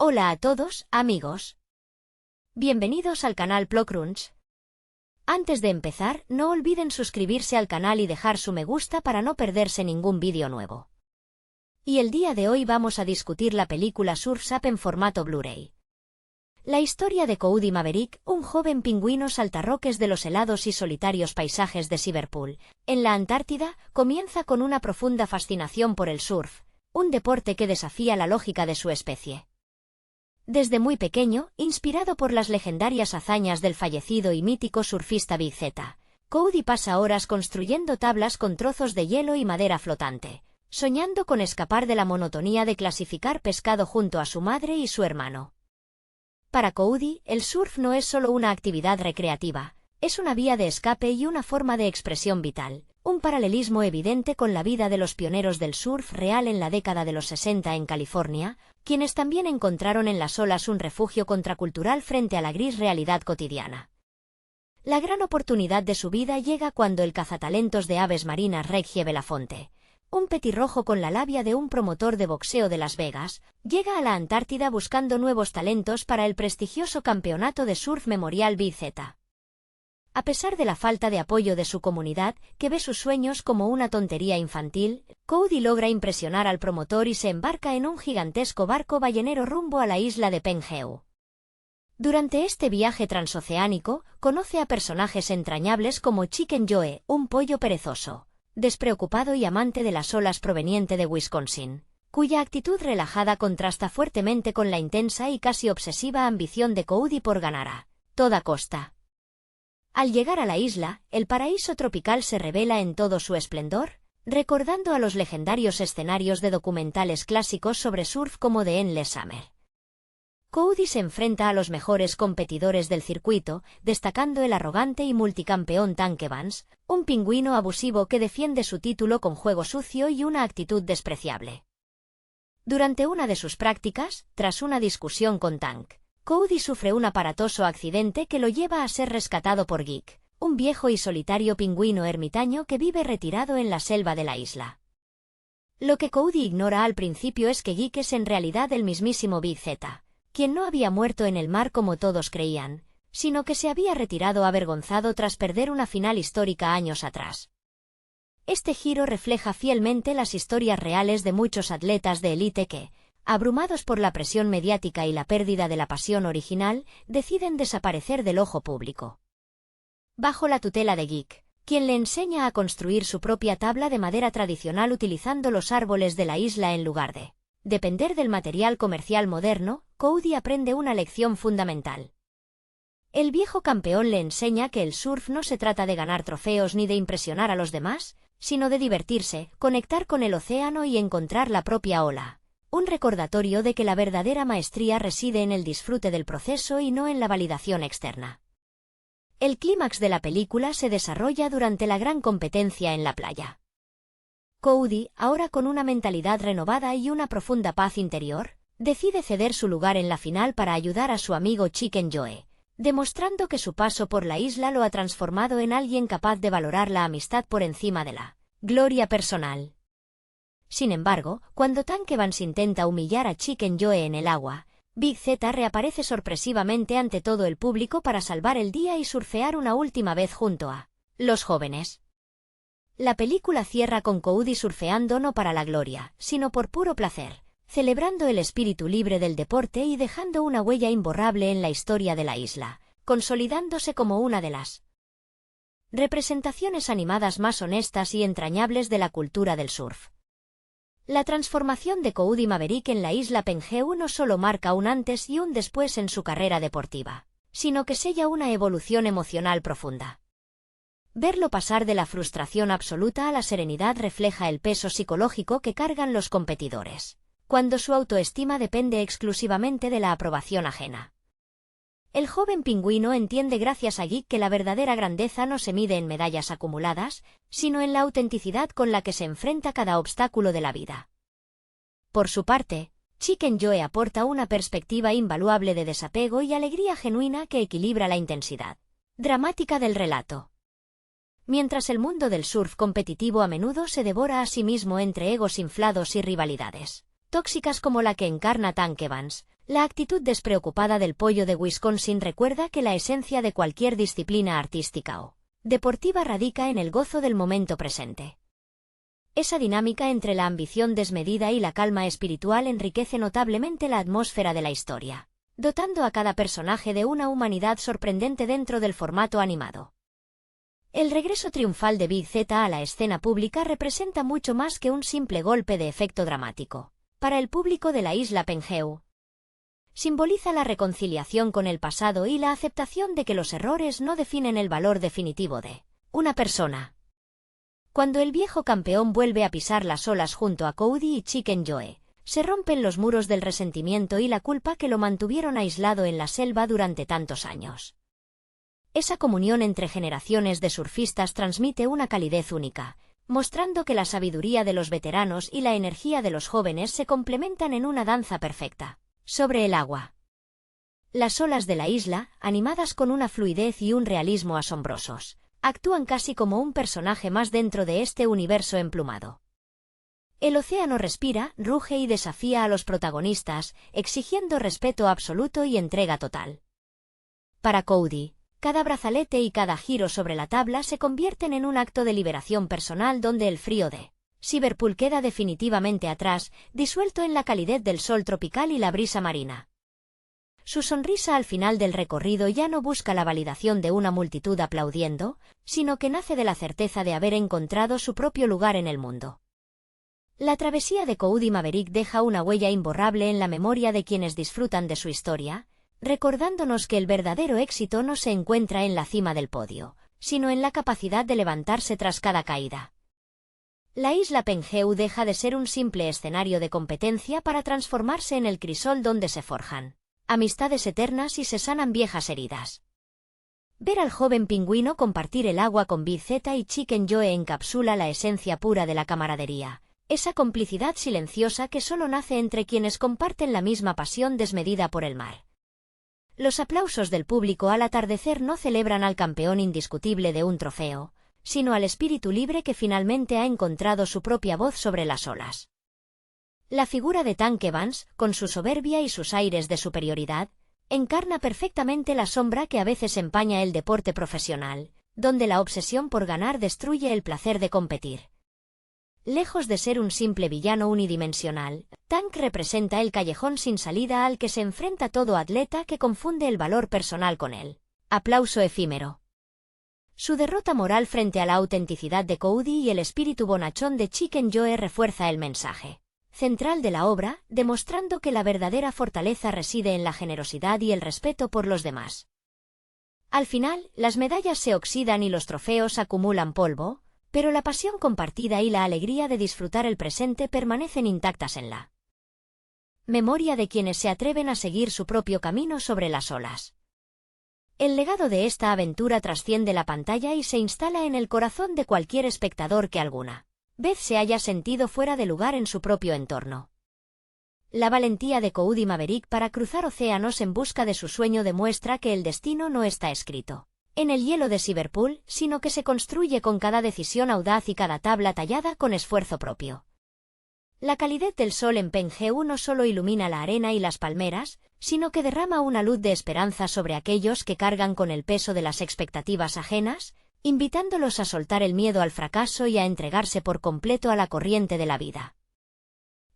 Hola a todos, amigos. Bienvenidos al canal Plocrunch. Antes de empezar, no olviden suscribirse al canal y dejar su me gusta para no perderse ningún vídeo nuevo. Y el día de hoy vamos a discutir la película Surf's Up en formato Blu-ray. La historia de Coody Maverick, un joven pingüino saltarroques de los helados y solitarios paisajes de Liverpool, en la Antártida, comienza con una profunda fascinación por el surf, un deporte que desafía la lógica de su especie. Desde muy pequeño, inspirado por las legendarias hazañas del fallecido y mítico surfista Big Z, Coody pasa horas construyendo tablas con trozos de hielo y madera flotante, soñando con escapar de la monotonía de clasificar pescado junto a su madre y su hermano. Para Coody, el surf no es solo una actividad recreativa, es una vía de escape y una forma de expresión vital, un paralelismo evidente con la vida de los pioneros del surf real en la década de los 60 en California, quienes también encontraron en las olas un refugio contracultural frente a la gris realidad cotidiana. La gran oportunidad de su vida llega cuando el cazatalentos de aves marinas Reggie Belafonte, un petirrojo con la labia de un promotor de boxeo de Las Vegas, llega a la Antártida buscando nuevos talentos para el prestigioso campeonato de surf Memorial Big Z. A pesar de la falta de apoyo de su comunidad, que ve sus sueños como una tontería infantil, Coody logra impresionar al promotor y se embarca en un gigantesco barco ballenero rumbo a la isla de Penjeu. Durante este viaje transoceánico, conoce a personajes entrañables como Chicken Joe, un pollo perezoso, despreocupado y amante de las olas proveniente de Wisconsin, cuya actitud relajada contrasta fuertemente con la intensa y casi obsesiva ambición de Coody por ganar a toda costa. Al llegar a la isla, el paraíso tropical se revela en todo su esplendor, recordando a los legendarios escenarios de documentales clásicos sobre surf como The Endless Summer. Coody se enfrenta a los mejores competidores del circuito, destacando el arrogante y multicampeón Tank Evans, un pingüino abusivo que defiende su título con juego sucio y una actitud despreciable. Durante una de sus prácticas, tras una discusión con Tank, Coody sufre un aparatoso accidente que lo lleva a ser rescatado por Geek, un viejo y solitario pingüino ermitaño que vive retirado en la selva de la isla. Lo que Coody ignora al principio es que Geek es en realidad el mismísimo Big Z, quien no había muerto en el mar como todos creían, sino que se había retirado avergonzado tras perder una final histórica años atrás. Este giro refleja fielmente las historias reales de muchos atletas de élite que, abrumados por la presión mediática y la pérdida de la pasión original, deciden desaparecer del ojo público. Bajo la tutela de Geek, quien le enseña a construir su propia tabla de madera tradicional utilizando los árboles de la isla en lugar de depender del material comercial moderno, Coody aprende una lección fundamental. El viejo campeón le enseña que el surf no se trata de ganar trofeos ni de impresionar a los demás, sino de divertirse, conectar con el océano y encontrar la propia ola. Un recordatorio de que la verdadera maestría reside en el disfrute del proceso y no en la validación externa. El clímax de la película se desarrolla durante la gran competencia en la playa. Coody, ahora con una mentalidad renovada y una profunda paz interior, decide ceder su lugar en la final para ayudar a su amigo Chicken Joe, demostrando que su paso por la isla lo ha transformado en alguien capaz de valorar la amistad por encima de la gloria personal. Sin embargo, cuando Tank Evans intenta humillar a Chicken Joe en el agua, Big Z reaparece sorpresivamente ante todo el público para salvar el día y surfear una última vez junto a los jóvenes. La película cierra con Coody surfeando no para la gloria, sino por puro placer, celebrando el espíritu libre del deporte y dejando una huella imborrable en la historia de la isla, consolidándose como una de las representaciones animadas más honestas y entrañables de la cultura del surf. La transformación de Coody Maverick en la isla Penjeu no solo marca un antes y un después en su carrera deportiva, sino que sella una evolución emocional profunda. Verlo pasar de la frustración absoluta a la serenidad refleja el peso psicológico que cargan los competidores, cuando su autoestima depende exclusivamente de la aprobación ajena. El joven pingüino entiende gracias a Geek que la verdadera grandeza no se mide en medallas acumuladas, sino en la autenticidad con la que se enfrenta cada obstáculo de la vida. Por su parte, Chicken Joe aporta una perspectiva invaluable de desapego y alegría genuina que equilibra la intensidad dramática del relato. Mientras el mundo del surf competitivo a menudo se devora a sí mismo entre egos inflados y rivalidades, tóxicas como la que encarna Tank Evans. La actitud despreocupada del pollo de Wisconsin recuerda que la esencia de cualquier disciplina artística o deportiva radica en el gozo del momento presente. Esa dinámica entre la ambición desmedida y la calma espiritual enriquece notablemente la atmósfera de la historia, dotando a cada personaje de una humanidad sorprendente dentro del formato animado. El regreso triunfal de Big Z a la escena pública representa mucho más que un simple golpe de efecto dramático. Para el público de la isla Penjeu, simboliza la reconciliación con el pasado y la aceptación de que los errores no definen el valor definitivo de una persona. Cuando el viejo campeón vuelve a pisar las olas junto a Cody y Chicken Joe, se rompen los muros del resentimiento y la culpa que lo mantuvieron aislado en la selva durante tantos años. Esa comunión entre generaciones de surfistas transmite una calidez única, mostrando que la sabiduría de los veteranos y la energía de los jóvenes se complementan en una danza perfecta sobre el agua. Las olas de la isla, animadas con una fluidez y un realismo asombrosos, actúan casi como un personaje más dentro de este universo emplumado. El océano respira, ruge y desafía a los protagonistas, exigiendo respeto absoluto y entrega total. Para Cody, cada brazalete y cada giro sobre la tabla se convierten en un acto de liberación personal donde el frío de Liverpool queda definitivamente atrás, disuelto en la calidez del sol tropical y la brisa marina. Su sonrisa al final del recorrido ya no busca la validación de una multitud aplaudiendo, sino que nace de la certeza de haber encontrado su propio lugar en el mundo. La travesía de Cody Maverick deja una huella imborrable en la memoria de quienes disfrutan de su historia, recordándonos que el verdadero éxito no se encuentra en la cima del podio, sino en la capacidad de levantarse tras cada caída. La isla Penjeu deja de ser un simple escenario de competencia para transformarse en el crisol donde se forjan amistades eternas y se sanan viejas heridas. Ver al joven pingüino compartir el agua con Big Z y Chicken Joe encapsula la esencia pura de la camaradería, esa complicidad silenciosa que solo nace entre quienes comparten la misma pasión desmedida por el mar. Los aplausos del público al atardecer no celebran al campeón indiscutible de un trofeo, sino al espíritu libre que finalmente ha encontrado su propia voz sobre las olas. La figura de Tank Evans, con su soberbia y sus aires de superioridad, encarna perfectamente la sombra que a veces empaña el deporte profesional, donde la obsesión por ganar destruye el placer de competir. Lejos de ser un simple villano unidimensional, Tank representa el callejón sin salida al que se enfrenta todo atleta que confunde el valor personal con el aplauso efímero. Su derrota moral frente a la autenticidad de Cody y el espíritu bonachón de Chicken Joe refuerza el mensaje central de la obra, demostrando que la verdadera fortaleza reside en la generosidad y el respeto por los demás. Al final, las medallas se oxidan y los trofeos acumulan polvo, pero la pasión compartida y la alegría de disfrutar el presente permanecen intactas en la memoria de quienes se atreven a seguir su propio camino sobre las olas. El legado de esta aventura trasciende la pantalla y se instala en el corazón de cualquier espectador que alguna vez se haya sentido fuera de lugar en su propio entorno. La valentía de Cody Maverick para cruzar océanos en busca de su sueño demuestra que el destino no está escrito en el hielo de Liverpool, sino que se construye con cada decisión audaz y cada tabla tallada con esfuerzo propio. La calidez del sol en Penjeu no solo ilumina la arena y las palmeras, sino que derrama una luz de esperanza sobre aquellos que cargan con el peso de las expectativas ajenas, invitándolos a soltar el miedo al fracaso y a entregarse por completo a la corriente de la vida.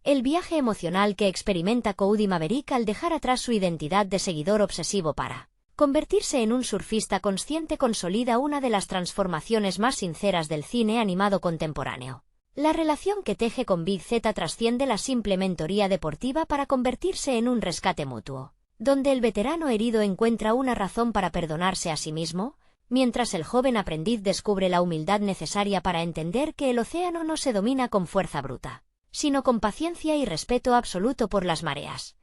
El viaje emocional que experimenta Cody Maverick al dejar atrás su identidad de seguidor obsesivo para convertirse en un surfista consciente consolida una de las transformaciones más sinceras del cine animado contemporáneo. La relación que teje con Big Z trasciende la simple mentoría deportiva para convertirse en un rescate mutuo, donde el veterano herido encuentra una razón para perdonarse a sí mismo, mientras el joven aprendiz descubre la humildad necesaria para entender que el océano no se domina con fuerza bruta, sino con paciencia y respeto absoluto por las mareas.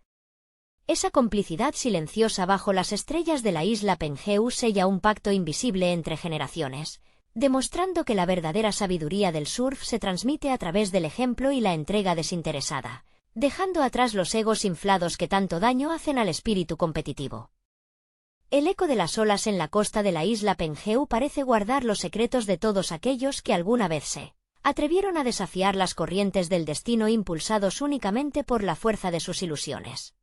Esa complicidad silenciosa bajo las estrellas de la isla Penjeu sella un pacto invisible entre generaciones, demostrando que la verdadera sabiduría del surf se transmite a través del ejemplo y la entrega desinteresada, dejando atrás los egos inflados que tanto daño hacen al espíritu competitivo. El eco de las olas en la costa de la isla Penjeu parece guardar los secretos de todos aquellos que alguna vez se atrevieron a desafiar las corrientes del destino impulsados únicamente por la fuerza de sus ilusiones.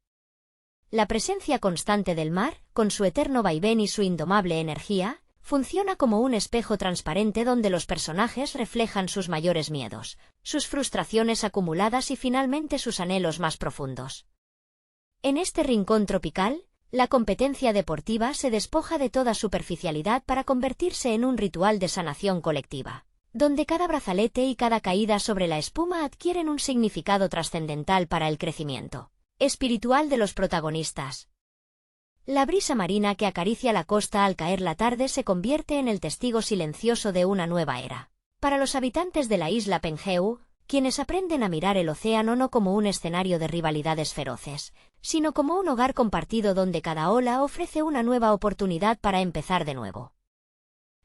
La presencia constante del mar, con su eterno vaivén y su indomable energía, funciona como un espejo transparente donde los personajes reflejan sus mayores miedos, sus frustraciones acumuladas y finalmente sus anhelos más profundos. En este rincón tropical, la competencia deportiva se despoja de toda superficialidad para convertirse en un ritual de sanación colectiva, donde cada brazalete y cada caída sobre la espuma adquieren un significado trascendental para el crecimiento espiritual de los protagonistas. La brisa marina que acaricia la costa al caer la tarde se convierte en el testigo silencioso de una nueva era. Para los habitantes de la isla Penjeu, quienes aprenden a mirar el océano no como un escenario de rivalidades feroces, sino como un hogar compartido donde cada ola ofrece una nueva oportunidad para empezar de nuevo.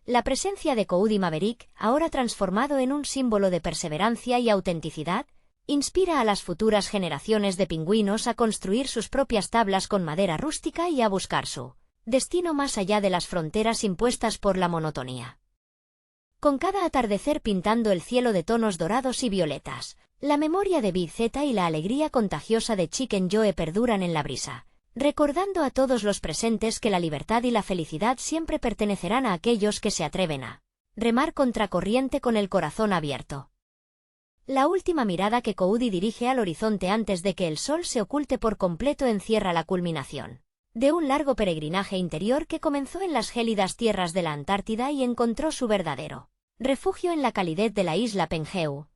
La presencia de Coody Maverick, ahora transformado en un símbolo de perseverancia y autenticidad, inspira a las futuras generaciones de pingüinos a construir sus propias tablas con madera rústica y a buscar su destino más allá de las fronteras impuestas por la monotonía. Con cada atardecer pintando el cielo de tonos dorados y violetas, la memoria de Big Z y la alegría contagiosa de Chicken Joe perduran en la brisa, recordando a todos los presentes que la libertad y la felicidad siempre pertenecerán a aquellos que se atreven a remar contracorriente con el corazón abierto. La última mirada que Coody dirige al horizonte antes de que el sol se oculte por completo encierra la culminación de un largo peregrinaje interior que comenzó en las gélidas tierras de la Antártida y encontró su verdadero refugio en la calidez de la isla Penjeu.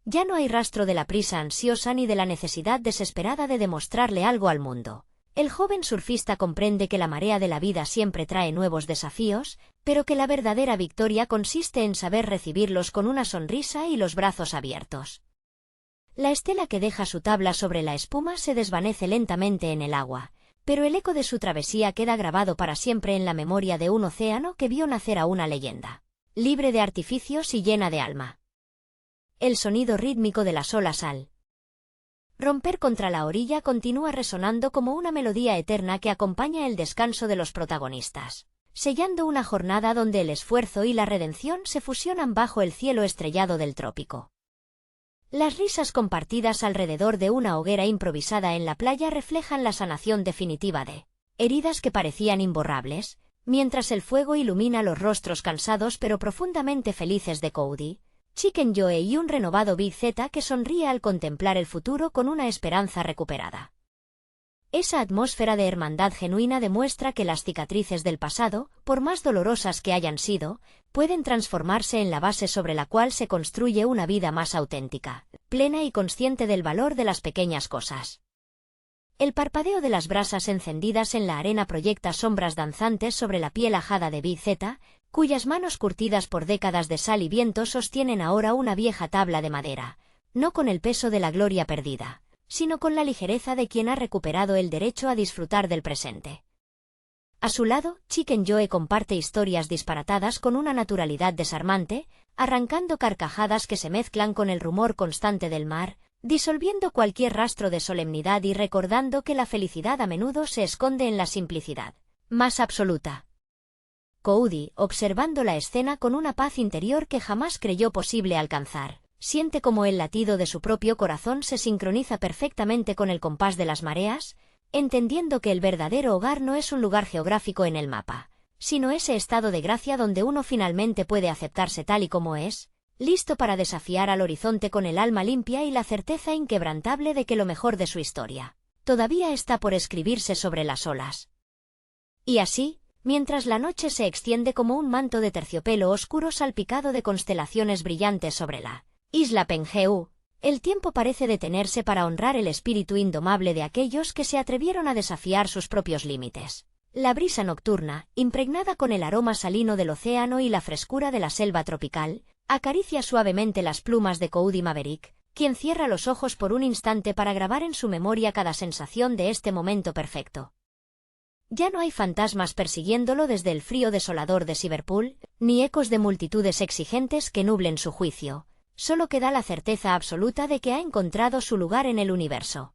Ya no hay rastro de la prisa ansiosa ni de la necesidad desesperada de demostrarle algo al mundo. El joven surfista comprende que la marea de la vida siempre trae nuevos desafíos, pero que la verdadera victoria consiste en saber recibirlos con una sonrisa y los brazos abiertos. La estela que deja su tabla sobre la espuma se desvanece lentamente en el agua, pero el eco de su travesía queda grabado para siempre en la memoria de un océano que vio nacer a una leyenda, libre de artificios y llena de alma. El sonido rítmico de las olas al romper contra la orilla continúa resonando como una melodía eterna que acompaña el descanso de los protagonistas, sellando una jornada donde el esfuerzo y la redención se fusionan bajo el cielo estrellado del trópico. Las risas compartidas alrededor de una hoguera improvisada en la playa reflejan la sanación definitiva de heridas que parecían imborrables, mientras el fuego ilumina los rostros cansados pero profundamente felices de Coody, Chicken Joe y un renovado Big Z que sonríe al contemplar el futuro con una esperanza recuperada. Esa atmósfera de hermandad genuina demuestra que las cicatrices del pasado, por más dolorosas que hayan sido, pueden transformarse en la base sobre la cual se construye una vida más auténtica, plena y consciente del valor de las pequeñas cosas. El parpadeo de las brasas encendidas en la arena proyecta sombras danzantes sobre la piel ajada de Big Z, cuyas manos curtidas por décadas de sal y viento sostienen ahora una vieja tabla de madera, no con el peso de la gloria perdida, sino con la ligereza de quien ha recuperado el derecho a disfrutar del presente. A su lado, Chicken Joe comparte historias disparatadas con una naturalidad desarmante, arrancando carcajadas que se mezclan con el rumor constante del mar, disolviendo cualquier rastro de solemnidad y recordando que la felicidad a menudo se esconde en la simplicidad más absoluta. Coody, observando la escena con una paz interior que jamás creyó posible alcanzar, siente como el latido de su propio corazón se sincroniza perfectamente con el compás de las mareas, entendiendo que el verdadero hogar no es un lugar geográfico en el mapa, sino ese estado de gracia donde uno finalmente puede aceptarse tal y como es, listo para desafiar al horizonte con el alma limpia y la certeza inquebrantable de que lo mejor de su historia todavía está por escribirse sobre las olas. Y así, mientras la noche se extiende como un manto de terciopelo oscuro salpicado de constelaciones brillantes sobre la isla Penjeu, el tiempo parece detenerse para honrar el espíritu indomable de aquellos que se atrevieron a desafiar sus propios límites. La brisa nocturna, impregnada con el aroma salino del océano y la frescura de la selva tropical, acaricia suavemente las plumas de Coody Maverick, quien cierra los ojos por un instante para grabar en su memoria cada sensación de este momento perfecto. Ya no hay fantasmas persiguiéndolo desde el frío desolador de Cyberpool, ni ecos de multitudes exigentes que nublen su juicio, solo queda la certeza absoluta de que ha encontrado su lugar en el universo.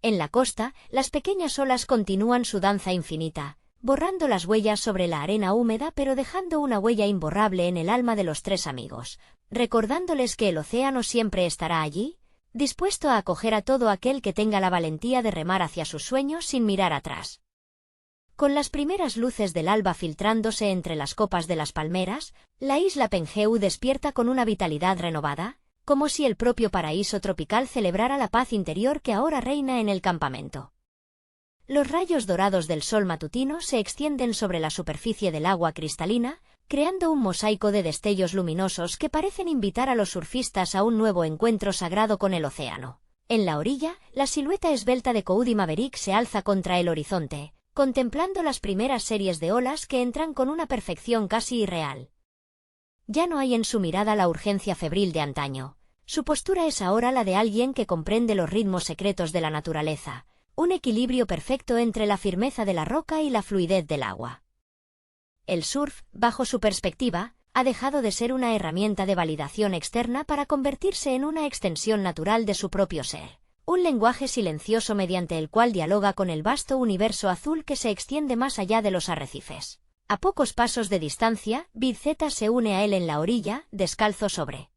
En la costa, las pequeñas olas continúan su danza infinita, borrando las huellas sobre la arena húmeda pero dejando una huella imborrable en el alma de los tres amigos, recordándoles que el océano siempre estará allí, dispuesto a acoger a todo aquel que tenga la valentía de remar hacia sus sueños sin mirar atrás. Con las primeras luces del alba filtrándose entre las copas de las palmeras, la isla Penjeu despierta con una vitalidad renovada, como si el propio paraíso tropical celebrara la paz interior que ahora reina en el campamento. Los rayos dorados del sol matutino se extienden sobre la superficie del agua cristalina, creando un mosaico de destellos luminosos que parecen invitar a los surfistas a un nuevo encuentro sagrado con el océano. En la orilla, la silueta esbelta de Coody Maverick se alza contra el horizonte, contemplando las primeras series de olas que entran con una perfección casi irreal. Ya no hay en su mirada la urgencia febril de antaño. Su postura es ahora la de alguien que comprende los ritmos secretos de la naturaleza, un equilibrio perfecto entre la firmeza de la roca y la fluidez del agua. El surf, bajo su perspectiva, ha dejado de ser una herramienta de validación externa para convertirse en una extensión natural de su propio ser. Un lenguaje silencioso mediante el cual dialoga con el vasto universo azul que se extiende más allá de los arrecifes. A pocos pasos de distancia, Big Zeta se une a él en la orilla, descalzo sobre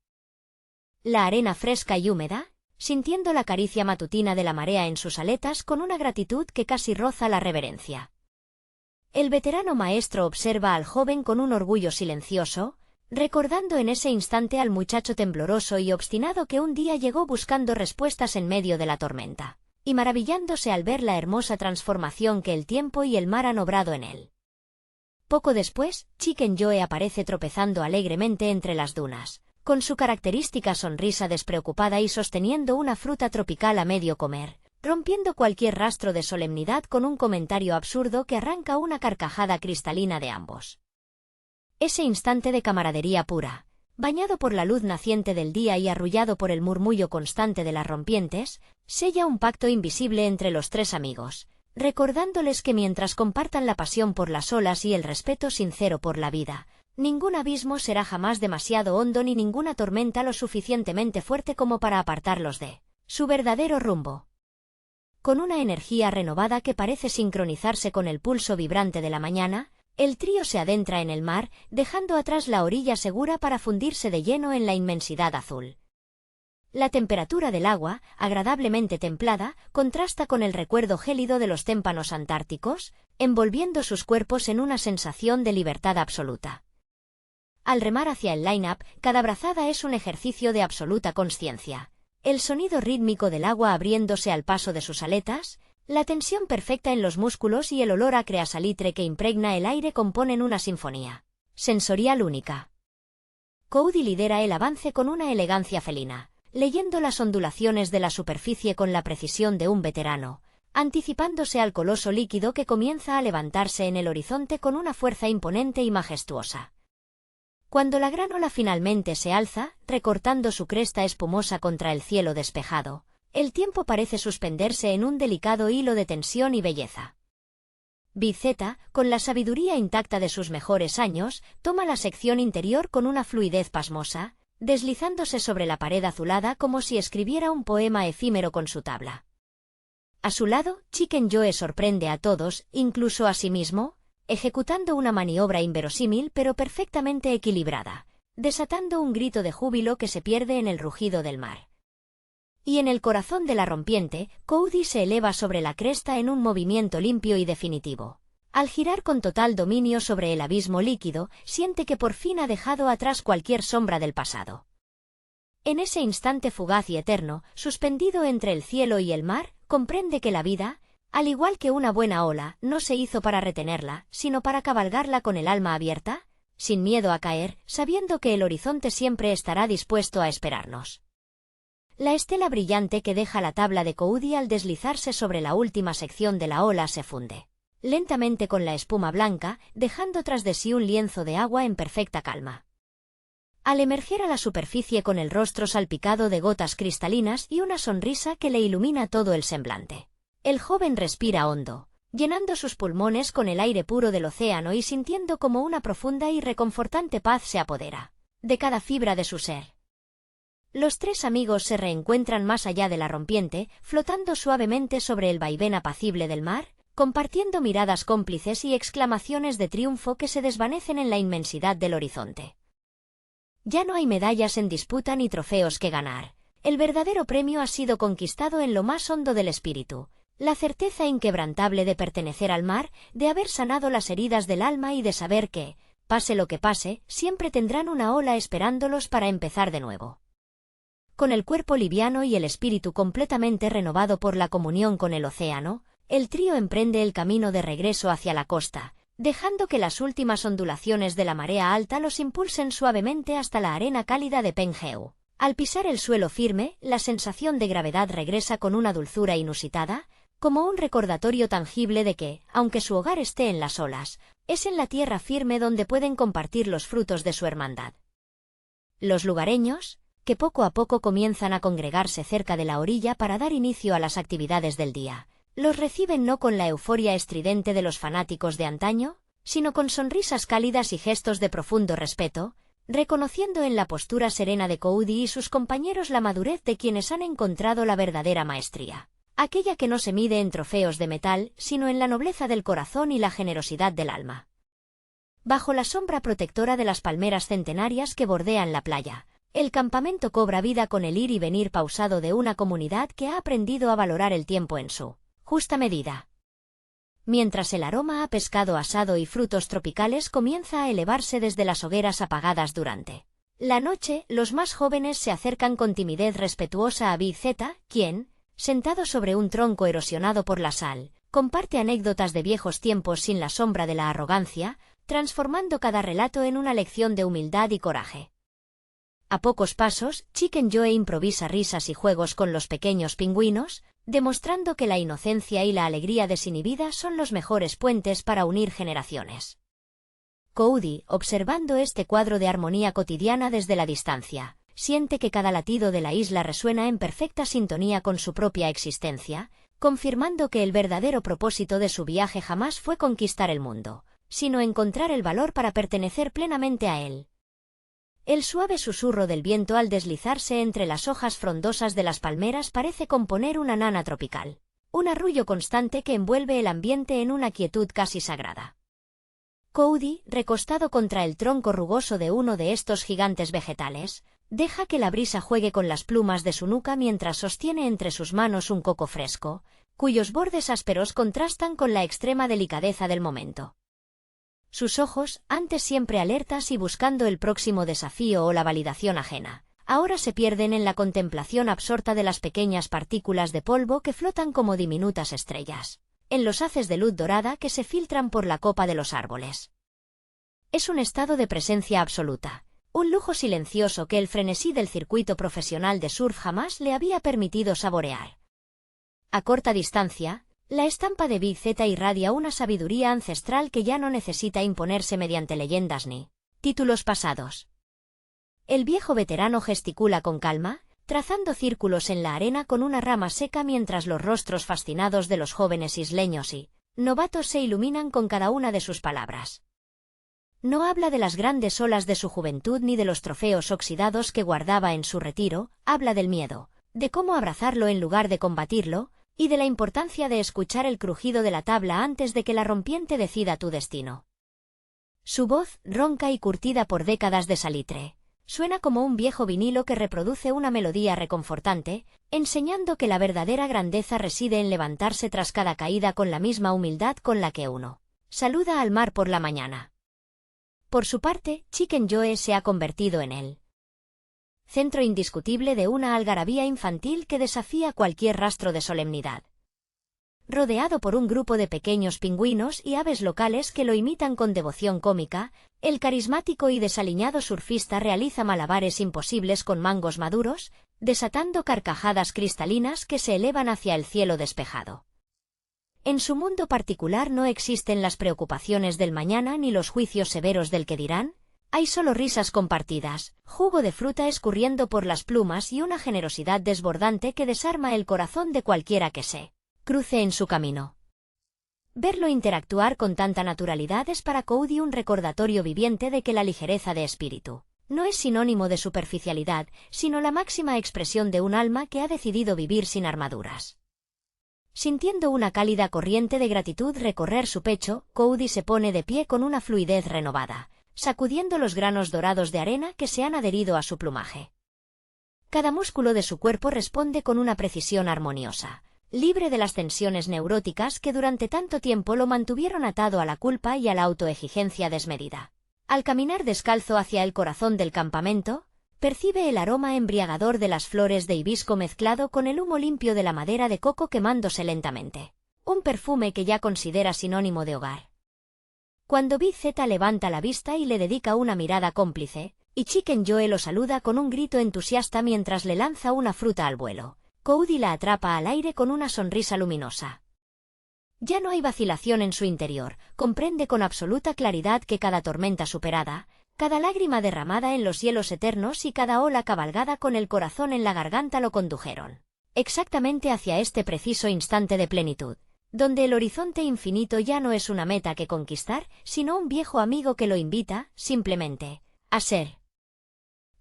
la arena fresca y húmeda, sintiendo la caricia matutina de la marea en sus aletas con una gratitud que casi roza la reverencia. El veterano maestro observa al joven con un orgullo silencioso, recordando en ese instante al muchacho tembloroso y obstinado que un día llegó buscando respuestas en medio de la tormenta, y maravillándose al ver la hermosa transformación que el tiempo y el mar han obrado en él. Poco después, Chicken Joe aparece tropezando alegremente entre las dunas, con su característica sonrisa despreocupada y sosteniendo una fruta tropical a medio comer, rompiendo cualquier rastro de solemnidad con un comentario absurdo que arranca una carcajada cristalina de ambos. Ese instante de camaradería pura, bañado por la luz naciente del día y arrullado por el murmullo constante de las rompientes, sella un pacto invisible entre los tres amigos, recordándoles que mientras compartan la pasión por las olas y el respeto sincero por la vida, ningún abismo será jamás demasiado hondo ni ninguna tormenta lo suficientemente fuerte como para apartarlos de su verdadero rumbo. Con una energía renovada que parece sincronizarse con el pulso vibrante de la mañana, el trío se adentra en el mar, dejando atrás la orilla segura para fundirse de lleno en la inmensidad azul. La temperatura del agua, agradablemente templada, contrasta con el recuerdo gélido de los témpanos antárticos, envolviendo sus cuerpos en una sensación de libertad absoluta. Al remar hacia el line-up, cada brazada es un ejercicio de absoluta consciencia. El sonido rítmico del agua abriéndose al paso de sus aletas, la tensión perfecta en los músculos y el olor acre a salitre que impregna el aire componen una sinfonía sensorial única. Coody lidera el avance con una elegancia felina, leyendo las ondulaciones de la superficie con la precisión de un veterano, anticipándose al coloso líquido que comienza a levantarse en el horizonte con una fuerza imponente y majestuosa. Cuando la gran ola finalmente se alza, recortando su cresta espumosa contra el cielo despejado, el tiempo parece suspenderse en un delicado hilo de tensión y belleza. Big Zeta, con la sabiduría intacta de sus mejores años, toma la sección interior con una fluidez pasmosa, deslizándose sobre la pared azulada como si escribiera un poema efímero con su tabla. A su lado, Chicken Joe sorprende a todos, incluso a sí mismo, ejecutando una maniobra inverosímil pero perfectamente equilibrada, desatando un grito de júbilo que se pierde en el rugido del mar. Y en el corazón de la rompiente, Coody se eleva sobre la cresta en un movimiento limpio y definitivo. Al girar con total dominio sobre el abismo líquido, siente que por fin ha dejado atrás cualquier sombra del pasado. En ese instante fugaz y eterno, suspendido entre el cielo y el mar, comprende que la vida, al igual que una buena ola, no se hizo para retenerla, sino para cabalgarla con el alma abierta, sin miedo a caer, sabiendo que el horizonte siempre estará dispuesto a esperarnos. La estela brillante que deja la tabla de Coody al deslizarse sobre la última sección de la ola se funde lentamente con la espuma blanca, dejando tras de sí un lienzo de agua en perfecta calma. Al emerger a la superficie con el rostro salpicado de gotas cristalinas y una sonrisa que le ilumina todo el semblante, el joven respira hondo, llenando sus pulmones con el aire puro del océano y sintiendo como una profunda y reconfortante paz se apodera de cada fibra de su ser. Los tres amigos se reencuentran más allá de la rompiente, flotando suavemente sobre el vaivén apacible del mar, compartiendo miradas cómplices y exclamaciones de triunfo que se desvanecen en la inmensidad del horizonte. Ya no hay medallas en disputa ni trofeos que ganar. El verdadero premio ha sido conquistado en lo más hondo del espíritu. La certeza inquebrantable de pertenecer al mar, de haber sanado las heridas del alma y de saber que, pase lo que pase, siempre tendrán una ola esperándolos para empezar de nuevo. Con el cuerpo liviano y el espíritu completamente renovado por la comunión con el océano, el trío emprende el camino de regreso hacia la costa, dejando que las últimas ondulaciones de la marea alta los impulsen suavemente hasta la arena cálida de Pengheu. Al pisar el suelo firme, la sensación de gravedad regresa con una dulzura inusitada, como un recordatorio tangible de que, aunque su hogar esté en las olas, es en la tierra firme donde pueden compartir los frutos de su hermandad. Los lugareños, que poco a poco comienzan a congregarse cerca de la orilla para dar inicio a las actividades del día, los reciben no con la euforia estridente de los fanáticos de antaño, sino con sonrisas cálidas y gestos de profundo respeto, reconociendo en la postura serena de Cody y sus compañeros la madurez de quienes han encontrado la verdadera maestría, aquella que no se mide en trofeos de metal, sino en la nobleza del corazón y la generosidad del alma. Bajo la sombra protectora de las palmeras centenarias que bordean la playa, el campamento cobra vida con el ir y venir pausado de una comunidad que ha aprendido a valorar el tiempo en su justa medida. Mientras el aroma a pescado asado y frutos tropicales comienza a elevarse desde las hogueras apagadas durante la noche, los más jóvenes se acercan con timidez respetuosa a Big Z, quien, sentado sobre un tronco erosionado por la sal, comparte anécdotas de viejos tiempos sin la sombra de la arrogancia, transformando cada relato en una lección de humildad y coraje. A pocos pasos, Chicken Joe improvisa risas y juegos con los pequeños pingüinos, demostrando que la inocencia y la alegría desinhibida son los mejores puentes para unir generaciones. Cody, observando este cuadro de armonía cotidiana desde la distancia, siente que cada latido de la isla resuena en perfecta sintonía con su propia existencia, confirmando que el verdadero propósito de su viaje jamás fue conquistar el mundo, sino encontrar el valor para pertenecer plenamente a él. El suave susurro del viento al deslizarse entre las hojas frondosas de las palmeras parece componer una nana tropical, un arrullo constante que envuelve el ambiente en una quietud casi sagrada. Cody, recostado contra el tronco rugoso de uno de estos gigantes vegetales, deja que la brisa juegue con las plumas de su nuca mientras sostiene entre sus manos un coco fresco, cuyos bordes ásperos contrastan con la extrema delicadeza del momento. Sus ojos, antes siempre alertas y buscando el próximo desafío o la validación ajena, ahora se pierden en la contemplación absorta de las pequeñas partículas de polvo que flotan como diminutas estrellas, en los haces de luz dorada que se filtran por la copa de los árboles. Es un estado de presencia absoluta, un lujo silencioso que el frenesí del circuito profesional de surf jamás le había permitido saborear. A corta distancia, la estampa de Big Z irradia una sabiduría ancestral que ya no necesita imponerse mediante leyendas ni títulos pasados. El viejo veterano gesticula con calma, trazando círculos en la arena con una rama seca mientras los rostros fascinados de los jóvenes isleños y novatos se iluminan con cada una de sus palabras. No habla de las grandes olas de su juventud ni de los trofeos oxidados que guardaba en su retiro, habla del miedo, de cómo abrazarlo en lugar de combatirlo, y de la importancia de escuchar el crujido de la tabla antes de que la rompiente decida tu destino. Su voz, ronca y curtida por décadas de salitre, suena como un viejo vinilo que reproduce una melodía reconfortante, enseñando que la verdadera grandeza reside en levantarse tras cada caída con la misma humildad con la que uno saluda al mar por la mañana. Por su parte, Chicken Joe se ha convertido en él. Centro indiscutible de una algarabía infantil que desafía cualquier rastro de solemnidad. Rodeado por un grupo de pequeños pingüinos y aves locales que lo imitan con devoción cómica, el carismático y desaliñado surfista realiza malabares imposibles con mangos maduros, desatando carcajadas cristalinas que se elevan hacia el cielo despejado. En su mundo particular no existen las preocupaciones del mañana ni los juicios severos del que dirán. Hay solo risas compartidas, jugo de fruta escurriendo por las plumas y una generosidad desbordante que desarma el corazón de cualquiera que se cruce en su camino. Verlo interactuar con tanta naturalidad es para Cody un recordatorio viviente de que la ligereza de espíritu no es sinónimo de superficialidad, sino la máxima expresión de un alma que ha decidido vivir sin armaduras. Sintiendo una cálida corriente de gratitud recorrer su pecho, Cody se pone de pie con una fluidez renovada, sacudiendo los granos dorados de arena que se han adherido a su plumaje. Cada músculo de su cuerpo responde con una precisión armoniosa, libre de las tensiones neuróticas que durante tanto tiempo lo mantuvieron atado a la culpa y a la autoexigencia desmedida. Al caminar descalzo hacia el corazón del campamento, percibe el aroma embriagador de las flores de hibisco mezclado con el humo limpio de la madera de coco quemándose lentamente, un perfume que ya considera sinónimo de hogar. Cuando Big Z levanta la vista y le dedica una mirada cómplice, y Chicken Joe lo saluda con un grito entusiasta mientras le lanza una fruta al vuelo, Cody la atrapa al aire con una sonrisa luminosa. Ya no hay vacilación en su interior, comprende con absoluta claridad que cada tormenta superada, cada lágrima derramada en los cielos eternos y cada ola cabalgada con el corazón en la garganta lo condujeron exactamente hacia este preciso instante de plenitud, donde el horizonte infinito ya no es una meta que conquistar, sino un viejo amigo que lo invita, simplemente, a ser.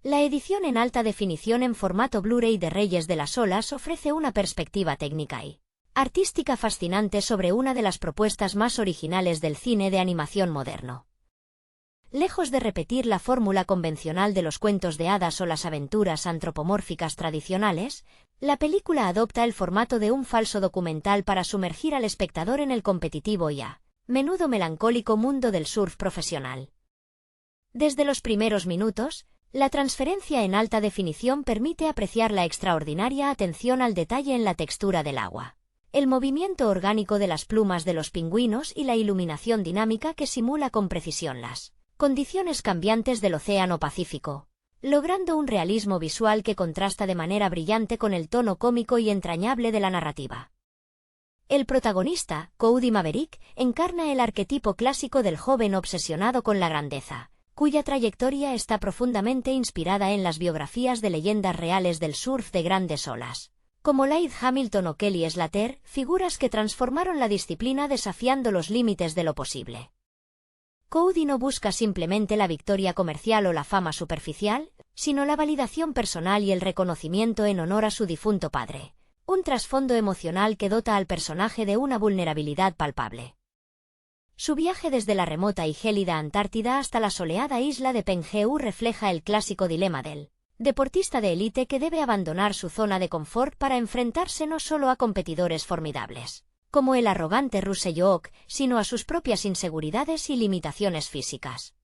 La edición en alta definición en formato Blu-ray de Reyes de las Olas ofrece una perspectiva técnica y artística fascinante sobre una de las propuestas más originales del cine de animación moderno. Lejos de repetir la fórmula convencional de los cuentos de hadas o las aventuras antropomórficas tradicionales, la película adopta el formato de un falso documental para sumergir al espectador en el competitivo y a menudo melancólico mundo del surf profesional. Desde los primeros minutos, la transferencia en alta definición permite apreciar la extraordinaria atención al detalle en la textura del agua, el movimiento orgánico de las plumas de los pingüinos y la iluminación dinámica que simula con precisión las condiciones cambiantes del Océano Pacífico, logrando un realismo visual que contrasta de manera brillante con el tono cómico y entrañable de la narrativa. El protagonista, Cody Maverick, encarna el arquetipo clásico del joven obsesionado con la grandeza, cuya trayectoria está profundamente inspirada en las biografías de leyendas reales del surf de grandes olas, como Laird Hamilton o Kelly Slater, figuras que transformaron la disciplina desafiando los límites de lo posible. Cody no busca simplemente la victoria comercial o la fama superficial, sino la validación personal y el reconocimiento en honor a su difunto padre, un trasfondo emocional que dota al personaje de una vulnerabilidad palpable. Su viaje desde la remota y gélida Antártida hasta la soleada isla de Penjeu refleja el clásico dilema del deportista de élite que debe abandonar su zona de confort para enfrentarse no solo a competidores formidables, como el arrogante Russell Oak, sino a sus propias inseguridades y limitaciones físicas.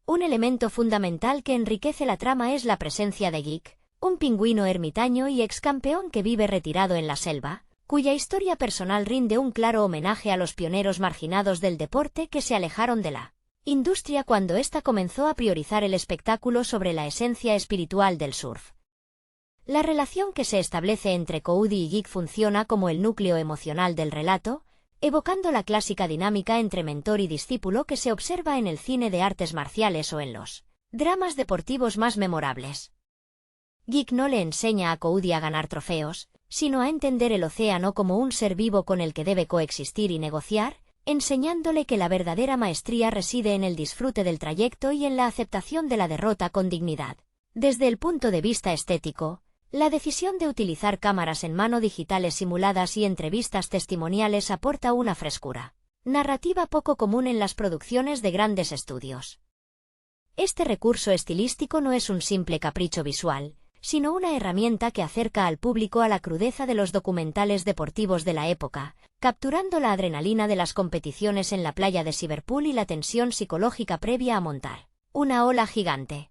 Un elemento fundamental que enriquece la trama es la presencia de Geek, un pingüino ermitaño y excampeón que vive retirado en la selva, cuya historia personal rinde un claro homenaje a los pioneros marginados del deporte que se alejaron de la industria cuando ésta comenzó a priorizar el espectáculo sobre la esencia espiritual del surf. La relación que se establece entre Cody y Geek funciona como el núcleo emocional del relato, evocando la clásica dinámica entre mentor y discípulo que se observa en el cine de artes marciales o en los dramas deportivos más memorables. Geek no le enseña a Cody a ganar trofeos, sino a entender el océano como un ser vivo con el que debe coexistir y negociar, enseñándole que la verdadera maestría reside en el disfrute del trayecto y en la aceptación de la derrota con dignidad. Desde el punto de vista estético, la decisión de utilizar cámaras en mano digitales simuladas y entrevistas testimoniales aporta una frescura narrativa poco común en las producciones de grandes estudios. Este recurso estilístico no es un simple capricho visual, sino una herramienta que acerca al público a la crudeza de los documentales deportivos de la época, capturando la adrenalina de las competiciones en la playa de Liverpool y la tensión psicológica previa a montar una ola gigante.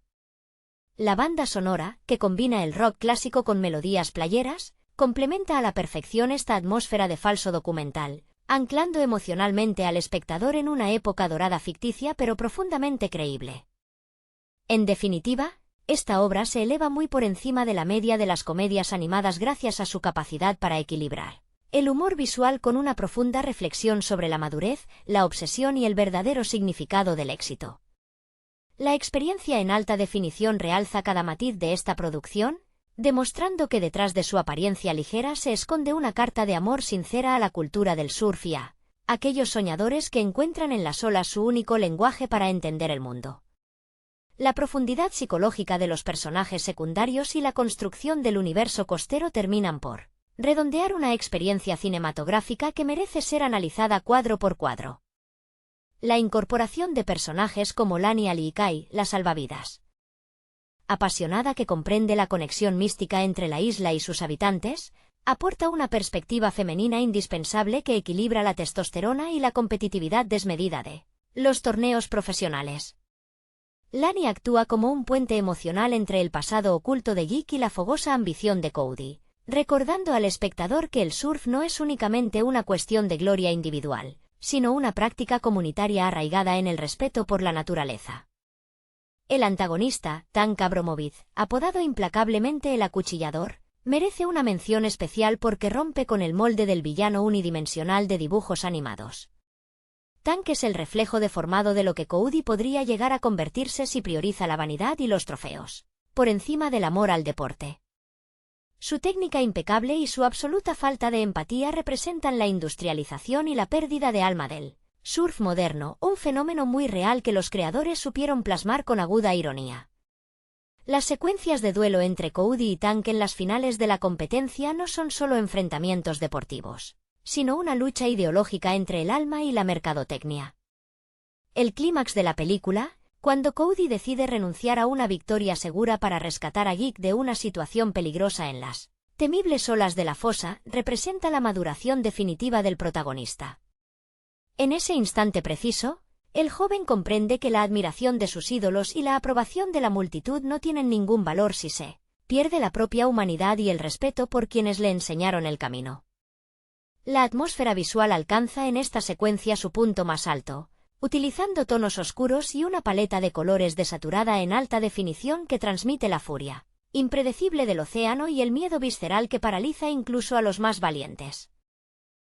La banda sonora, que combina el rock clásico con melodías playeras, complementa a la perfección esta atmósfera de falso documental, anclando emocionalmente al espectador en una época dorada ficticia pero profundamente creíble. En definitiva, esta obra se eleva muy por encima de la media de las comedias animadas gracias a su capacidad para equilibrar el humor visual con una profunda reflexión sobre la madurez, la obsesión y el verdadero significado del éxito. La experiencia en alta definición realza cada matiz de esta producción, demostrando que detrás de su apariencia ligera se esconde una carta de amor sincera a la cultura del surf y a aquellos soñadores que encuentran en las olas su único lenguaje para entender el mundo. La profundidad psicológica de los personajes secundarios y la construcción del universo costero terminan por redondear una experiencia cinematográfica que merece ser analizada cuadro por cuadro. La incorporación de personajes como Lani Aliikai, la salvavidas. Apasionada que comprende la conexión mística entre la isla y sus habitantes, aporta una perspectiva femenina indispensable que equilibra la testosterona y la competitividad desmedida de los torneos profesionales. Lani actúa como un puente emocional entre el pasado oculto de Geek y la fogosa ambición de Cody, recordando al espectador que el surf no es únicamente una cuestión de gloria individual, sino una práctica comunitaria arraigada en el respeto por la naturaleza. El antagonista, Tank Abromovich, apodado implacablemente el Acuchillador, merece una mención especial porque rompe con el molde del villano unidimensional de dibujos animados. Tank es el reflejo deformado de lo que Cody podría llegar a convertirse si prioriza la vanidad y los trofeos, por encima del amor al deporte. Su técnica impecable y su absoluta falta de empatía representan la industrialización y la pérdida de alma del surf moderno, un fenómeno muy real que los creadores supieron plasmar con aguda ironía. Las secuencias de duelo entre Cody y Tank en las finales de la competencia no son solo enfrentamientos deportivos, sino una lucha ideológica entre el alma y la mercadotecnia. El clímax de la película, cuando Cody decide renunciar a una victoria segura para rescatar a Geek de una situación peligrosa en las temibles olas de la fosa, representa la maduración definitiva del protagonista. En ese instante preciso, el joven comprende que la admiración de sus ídolos y la aprobación de la multitud no tienen ningún valor si se pierde la propia humanidad y el respeto por quienes le enseñaron el camino. La atmósfera visual alcanza en esta secuencia su punto más alto, utilizando tonos oscuros y una paleta de colores desaturada en alta definición que transmite la furia impredecible del océano y el miedo visceral que paraliza incluso a los más valientes.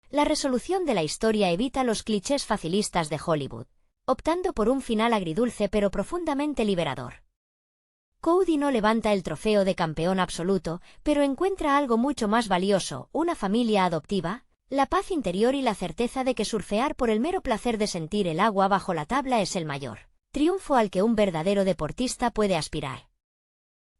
La resolución de la historia evita los clichés facilistas de Hollywood, optando por un final agridulce pero profundamente liberador. Cody no levanta el trofeo de campeón absoluto, pero encuentra algo mucho más valioso, una familia adoptiva, la paz interior y la certeza de que surfear por el mero placer de sentir el agua bajo la tabla es el mayor triunfo al que un verdadero deportista puede aspirar.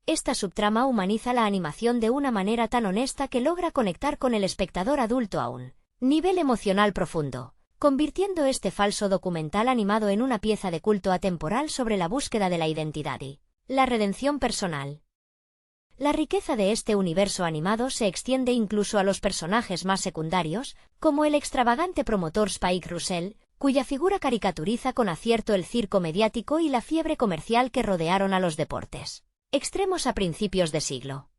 Esta subtrama humaniza la animación de una manera tan honesta que logra conectar con el espectador adulto a un nivel emocional profundo, convirtiendo este falso documental animado en una pieza de culto atemporal sobre la búsqueda de la identidad y la redención personal. La riqueza de este universo animado se extiende incluso a los personajes más secundarios, como el extravagante promotor Spike Russell, cuya figura caricaturiza con acierto el circo mediático y la fiebre comercial que rodearon a los deportes extremos a principios de siglo.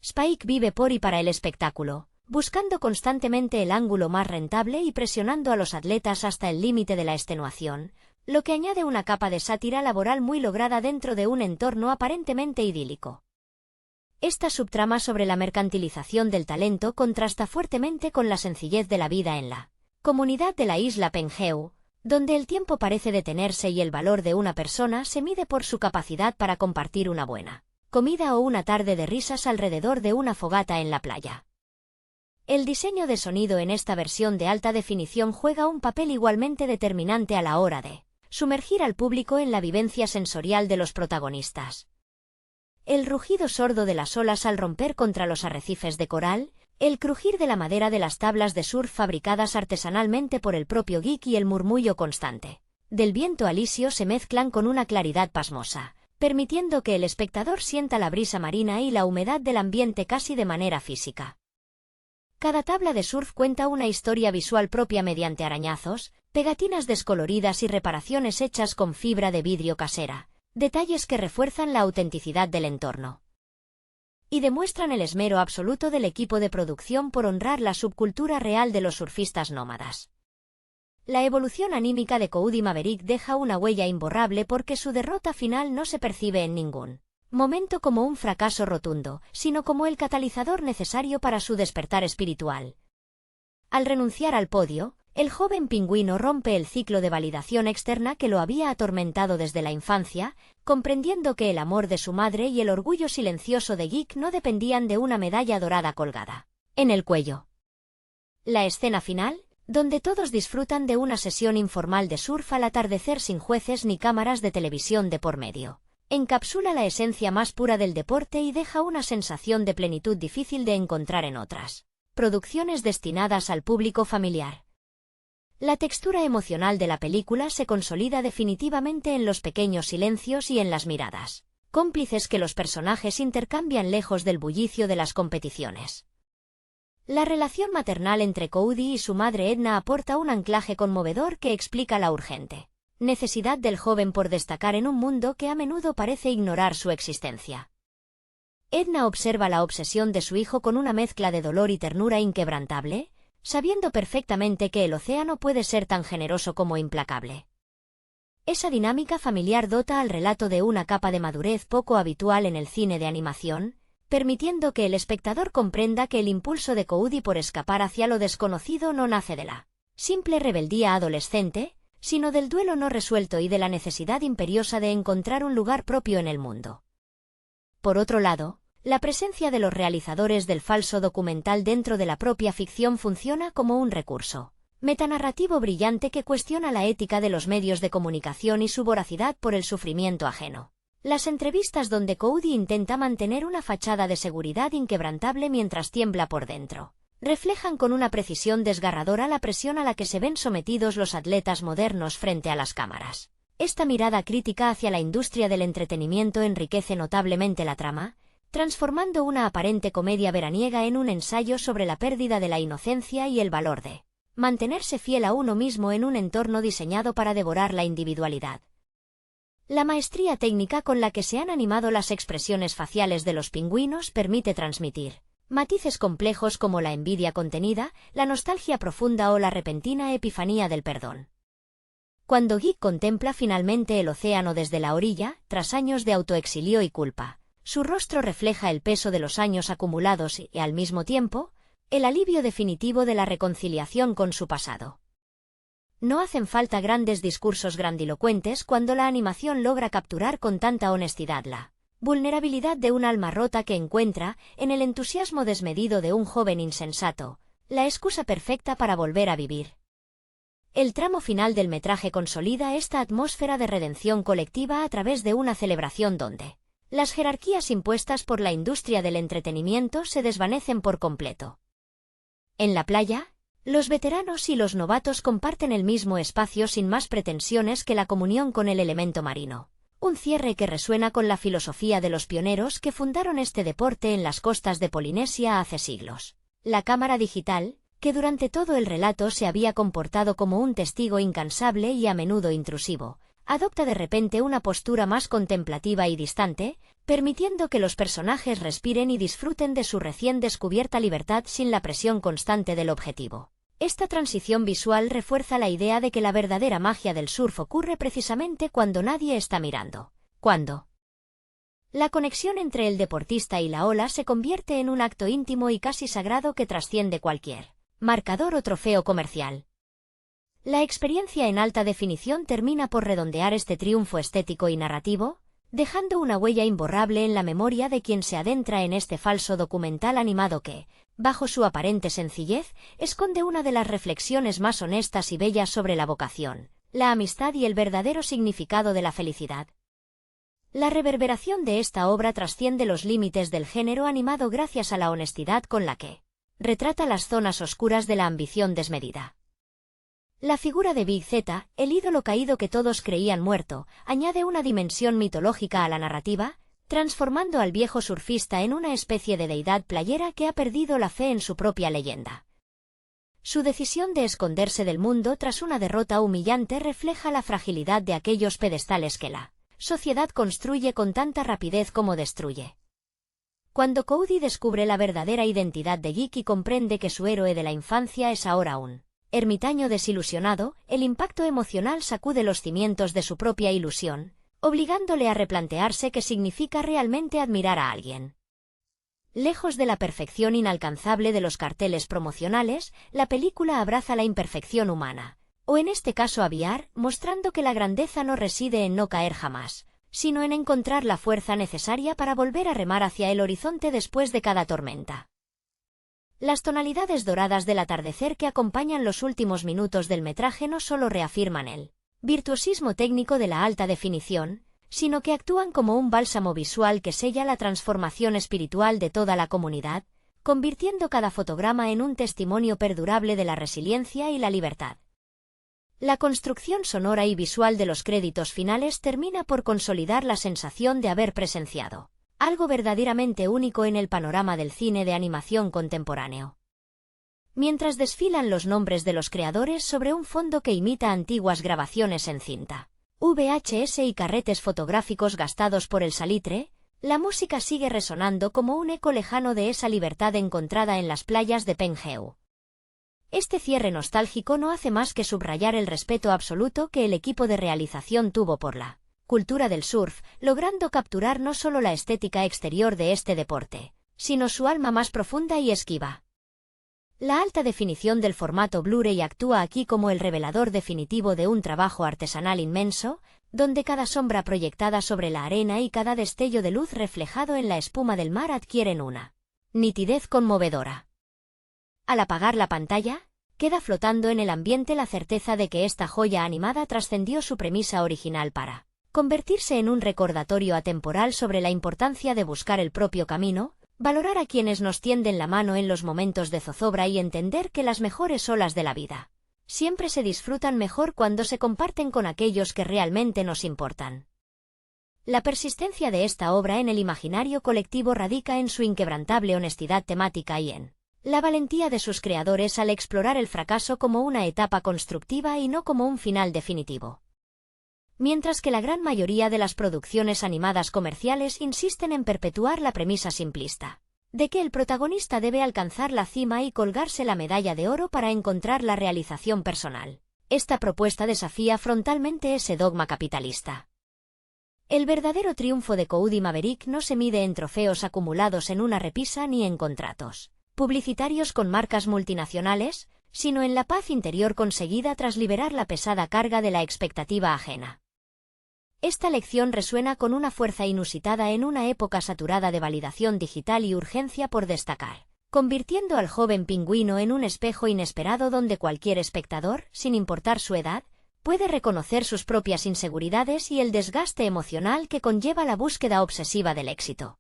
Spike vive por y para el espectáculo, buscando constantemente el ángulo más rentable y presionando a los atletas hasta el límite de la extenuación, lo que añade una capa de sátira laboral muy lograda dentro de un entorno aparentemente idílico. Esta subtrama sobre la mercantilización del talento contrasta fuertemente con la sencillez de la vida en la comunidad de la isla Penjeu, donde el tiempo parece detenerse y el valor de una persona se mide por su capacidad para compartir una buena comida o una tarde de risas alrededor de una fogata en la playa. El diseño de sonido en esta versión de alta definición juega un papel igualmente determinante a la hora de sumergir al público en la vivencia sensorial de los protagonistas. El rugido sordo de las olas al romper contra los arrecifes de coral, el crujir de la madera de las tablas de surf fabricadas artesanalmente por el propio Geek y el murmullo constante del viento alisio se mezclan con una claridad pasmosa, permitiendo que el espectador sienta la brisa marina y la humedad del ambiente casi de manera física. Cada tabla de surf cuenta una historia visual propia mediante arañazos, pegatinas descoloridas y reparaciones hechas con fibra de vidrio casera, detalles que refuerzan la autenticidad del entorno y demuestran el esmero absoluto del equipo de producción por honrar la subcultura real de los surfistas nómadas. La evolución anímica de Cody Maverick deja una huella imborrable porque su derrota final no se percibe en ningún momento como un fracaso rotundo, sino como el catalizador necesario para su despertar espiritual. Al renunciar al podio, el joven pingüino rompe el ciclo de validación externa que lo había atormentado desde la infancia, comprendiendo que el amor de su madre y el orgullo silencioso de Geek no dependían de una medalla dorada colgada en el cuello. La escena final, donde todos disfrutan de una sesión informal de surf al atardecer sin jueces ni cámaras de televisión de por medio, encapsula la esencia más pura del deporte y deja una sensación de plenitud difícil de encontrar en otras producciones destinadas al público familiar. La textura emocional de la película se consolida definitivamente en los pequeños silencios y en las miradas cómplices que los personajes intercambian lejos del bullicio de las competiciones. La relación maternal entre Cody y su madre Edna aporta un anclaje conmovedor que explica la urgente necesidad del joven por destacar en un mundo que a menudo parece ignorar su existencia. Edna observa la obsesión de su hijo con una mezcla de dolor y ternura inquebrantable, sabiendo perfectamente que el océano puede ser tan generoso como implacable. Esa dinámica familiar dota al relato de una capa de madurez poco habitual en el cine de animación, permitiendo que el espectador comprenda que el impulso de Cody por escapar hacia lo desconocido no nace de la simple rebeldía adolescente, sino del duelo no resuelto y de la necesidad imperiosa de encontrar un lugar propio en el mundo. Por otro lado, la presencia de los realizadores del falso documental dentro de la propia ficción funciona como un recurso metanarrativo brillante que cuestiona la ética de los medios de comunicación y su voracidad por el sufrimiento ajeno. Las entrevistas donde Cody intenta mantener una fachada de seguridad inquebrantable mientras tiembla por dentro, reflejan con una precisión desgarradora la presión a la que se ven sometidos los atletas modernos frente a las cámaras. Esta mirada crítica hacia la industria del entretenimiento enriquece notablemente la trama, transformando una aparente comedia veraniega en un ensayo sobre la pérdida de la inocencia y el valor de mantenerse fiel a uno mismo en un entorno diseñado para devorar la individualidad. La maestría técnica con la que se han animado las expresiones faciales de los pingüinos permite transmitir matices complejos como la envidia contenida, la nostalgia profunda o la repentina epifanía del perdón. Cuando Geek contempla finalmente el océano desde la orilla, tras años de autoexilio y culpa, su rostro refleja el peso de los años acumulados y, al mismo tiempo, el alivio definitivo de la reconciliación con su pasado. No hacen falta grandes discursos grandilocuentes cuando la animación logra capturar con tanta honestidad la vulnerabilidad de un alma rota que encuentra, en el entusiasmo desmedido de un joven insensato, la excusa perfecta para volver a vivir. El tramo final del metraje consolida esta atmósfera de redención colectiva a través de una celebración donde las jerarquías impuestas por la industria del entretenimiento se desvanecen por completo. En la playa, los veteranos y los novatos comparten el mismo espacio sin más pretensiones que la comunión con el elemento marino, un cierre que resuena con la filosofía de los pioneros que fundaron este deporte en las costas de Polinesia hace siglos. La cámara digital, que durante todo el relato se había comportado como un testigo incansable y a menudo intrusivo, adopta de repente una postura más contemplativa y distante, permitiendo que los personajes respiren y disfruten de su recién descubierta libertad sin la presión constante del objetivo. Esta transición visual refuerza la idea de que la verdadera magia del surf ocurre precisamente cuando nadie está mirando. Cuando la conexión entre el deportista y la ola se convierte en un acto íntimo y casi sagrado que trasciende cualquier marcador o trofeo comercial. La experiencia en alta definición termina por redondear este triunfo estético y narrativo, dejando una huella imborrable en la memoria de quien se adentra en este falso documental animado que, bajo su aparente sencillez, esconde una de las reflexiones más honestas y bellas sobre la vocación, la amistad y el verdadero significado de la felicidad. La reverberación de esta obra trasciende los límites del género animado gracias a la honestidad con la que retrata las zonas oscuras de la ambición desmedida. La figura de Big Z, el ídolo caído que todos creían muerto, añade una dimensión mitológica a la narrativa, transformando al viejo surfista en una especie de deidad playera que ha perdido la fe en su propia leyenda. Su decisión de esconderse del mundo tras una derrota humillante refleja la fragilidad de aquellos pedestales que la sociedad construye con tanta rapidez como destruye. Cuando Cody descubre la verdadera identidad de Geek y comprende que su héroe de la infancia es ahora un ermitaño desilusionado, el impacto emocional sacude los cimientos de su propia ilusión, obligándole a replantearse qué significa realmente admirar a alguien. Lejos de la perfección inalcanzable de los carteles promocionales, la película abraza la imperfección humana, o en este caso aviar, mostrando que la grandeza no reside en no caer jamás, sino en encontrar la fuerza necesaria para volver a remar hacia el horizonte después de cada tormenta. Las tonalidades doradas del atardecer que acompañan los últimos minutos del metraje no solo reafirman el virtuosismo técnico de la alta definición, sino que actúan como un bálsamo visual que sella la transformación espiritual de toda la comunidad, convirtiendo cada fotograma en un testimonio perdurable de la resiliencia y la libertad. La construcción sonora y visual de los créditos finales termina por consolidar la sensación de haber presenciado algo verdaderamente único en el panorama del cine de animación contemporáneo. Mientras desfilan los nombres de los creadores sobre un fondo que imita antiguas grabaciones en cinta, VHS y carretes fotográficos gastados por el salitre, la música sigue resonando como un eco lejano de esa libertad encontrada en las playas de Penjeu. Este cierre nostálgico no hace más que subrayar el respeto absoluto que el equipo de realización tuvo por la cultura del surf, logrando capturar no solo la estética exterior de este deporte, sino su alma más profunda y esquiva. La alta definición del formato Blu-ray actúa aquí como el revelador definitivo de un trabajo artesanal inmenso, donde cada sombra proyectada sobre la arena y cada destello de luz reflejado en la espuma del mar adquieren una nitidez conmovedora. Al apagar la pantalla, queda flotando en el ambiente la certeza de que esta joya animada trascendió su premisa original para convertirse en un recordatorio atemporal sobre la importancia de buscar el propio camino, valorar a quienes nos tienden la mano en los momentos de zozobra y entender que las mejores olas de la vida siempre se disfrutan mejor cuando se comparten con aquellos que realmente nos importan. La persistencia de esta obra en el imaginario colectivo radica en su inquebrantable honestidad temática y en la valentía de sus creadores al explorar el fracaso como una etapa constructiva y no como un final definitivo. Mientras que la gran mayoría de las producciones animadas comerciales insisten en perpetuar la premisa simplista de que el protagonista debe alcanzar la cima y colgarse la medalla de oro para encontrar la realización personal, esta propuesta desafía frontalmente ese dogma capitalista. El verdadero triunfo de Cody Maverick no se mide en trofeos acumulados en una repisa ni en contratos publicitarios con marcas multinacionales, sino en la paz interior conseguida tras liberar la pesada carga de la expectativa ajena. Esta lección resuena con una fuerza inusitada en una época saturada de validación digital y urgencia por destacar, convirtiendo al joven pingüino en un espejo inesperado donde cualquier espectador, sin importar su edad, puede reconocer sus propias inseguridades y el desgaste emocional que conlleva la búsqueda obsesiva del éxito.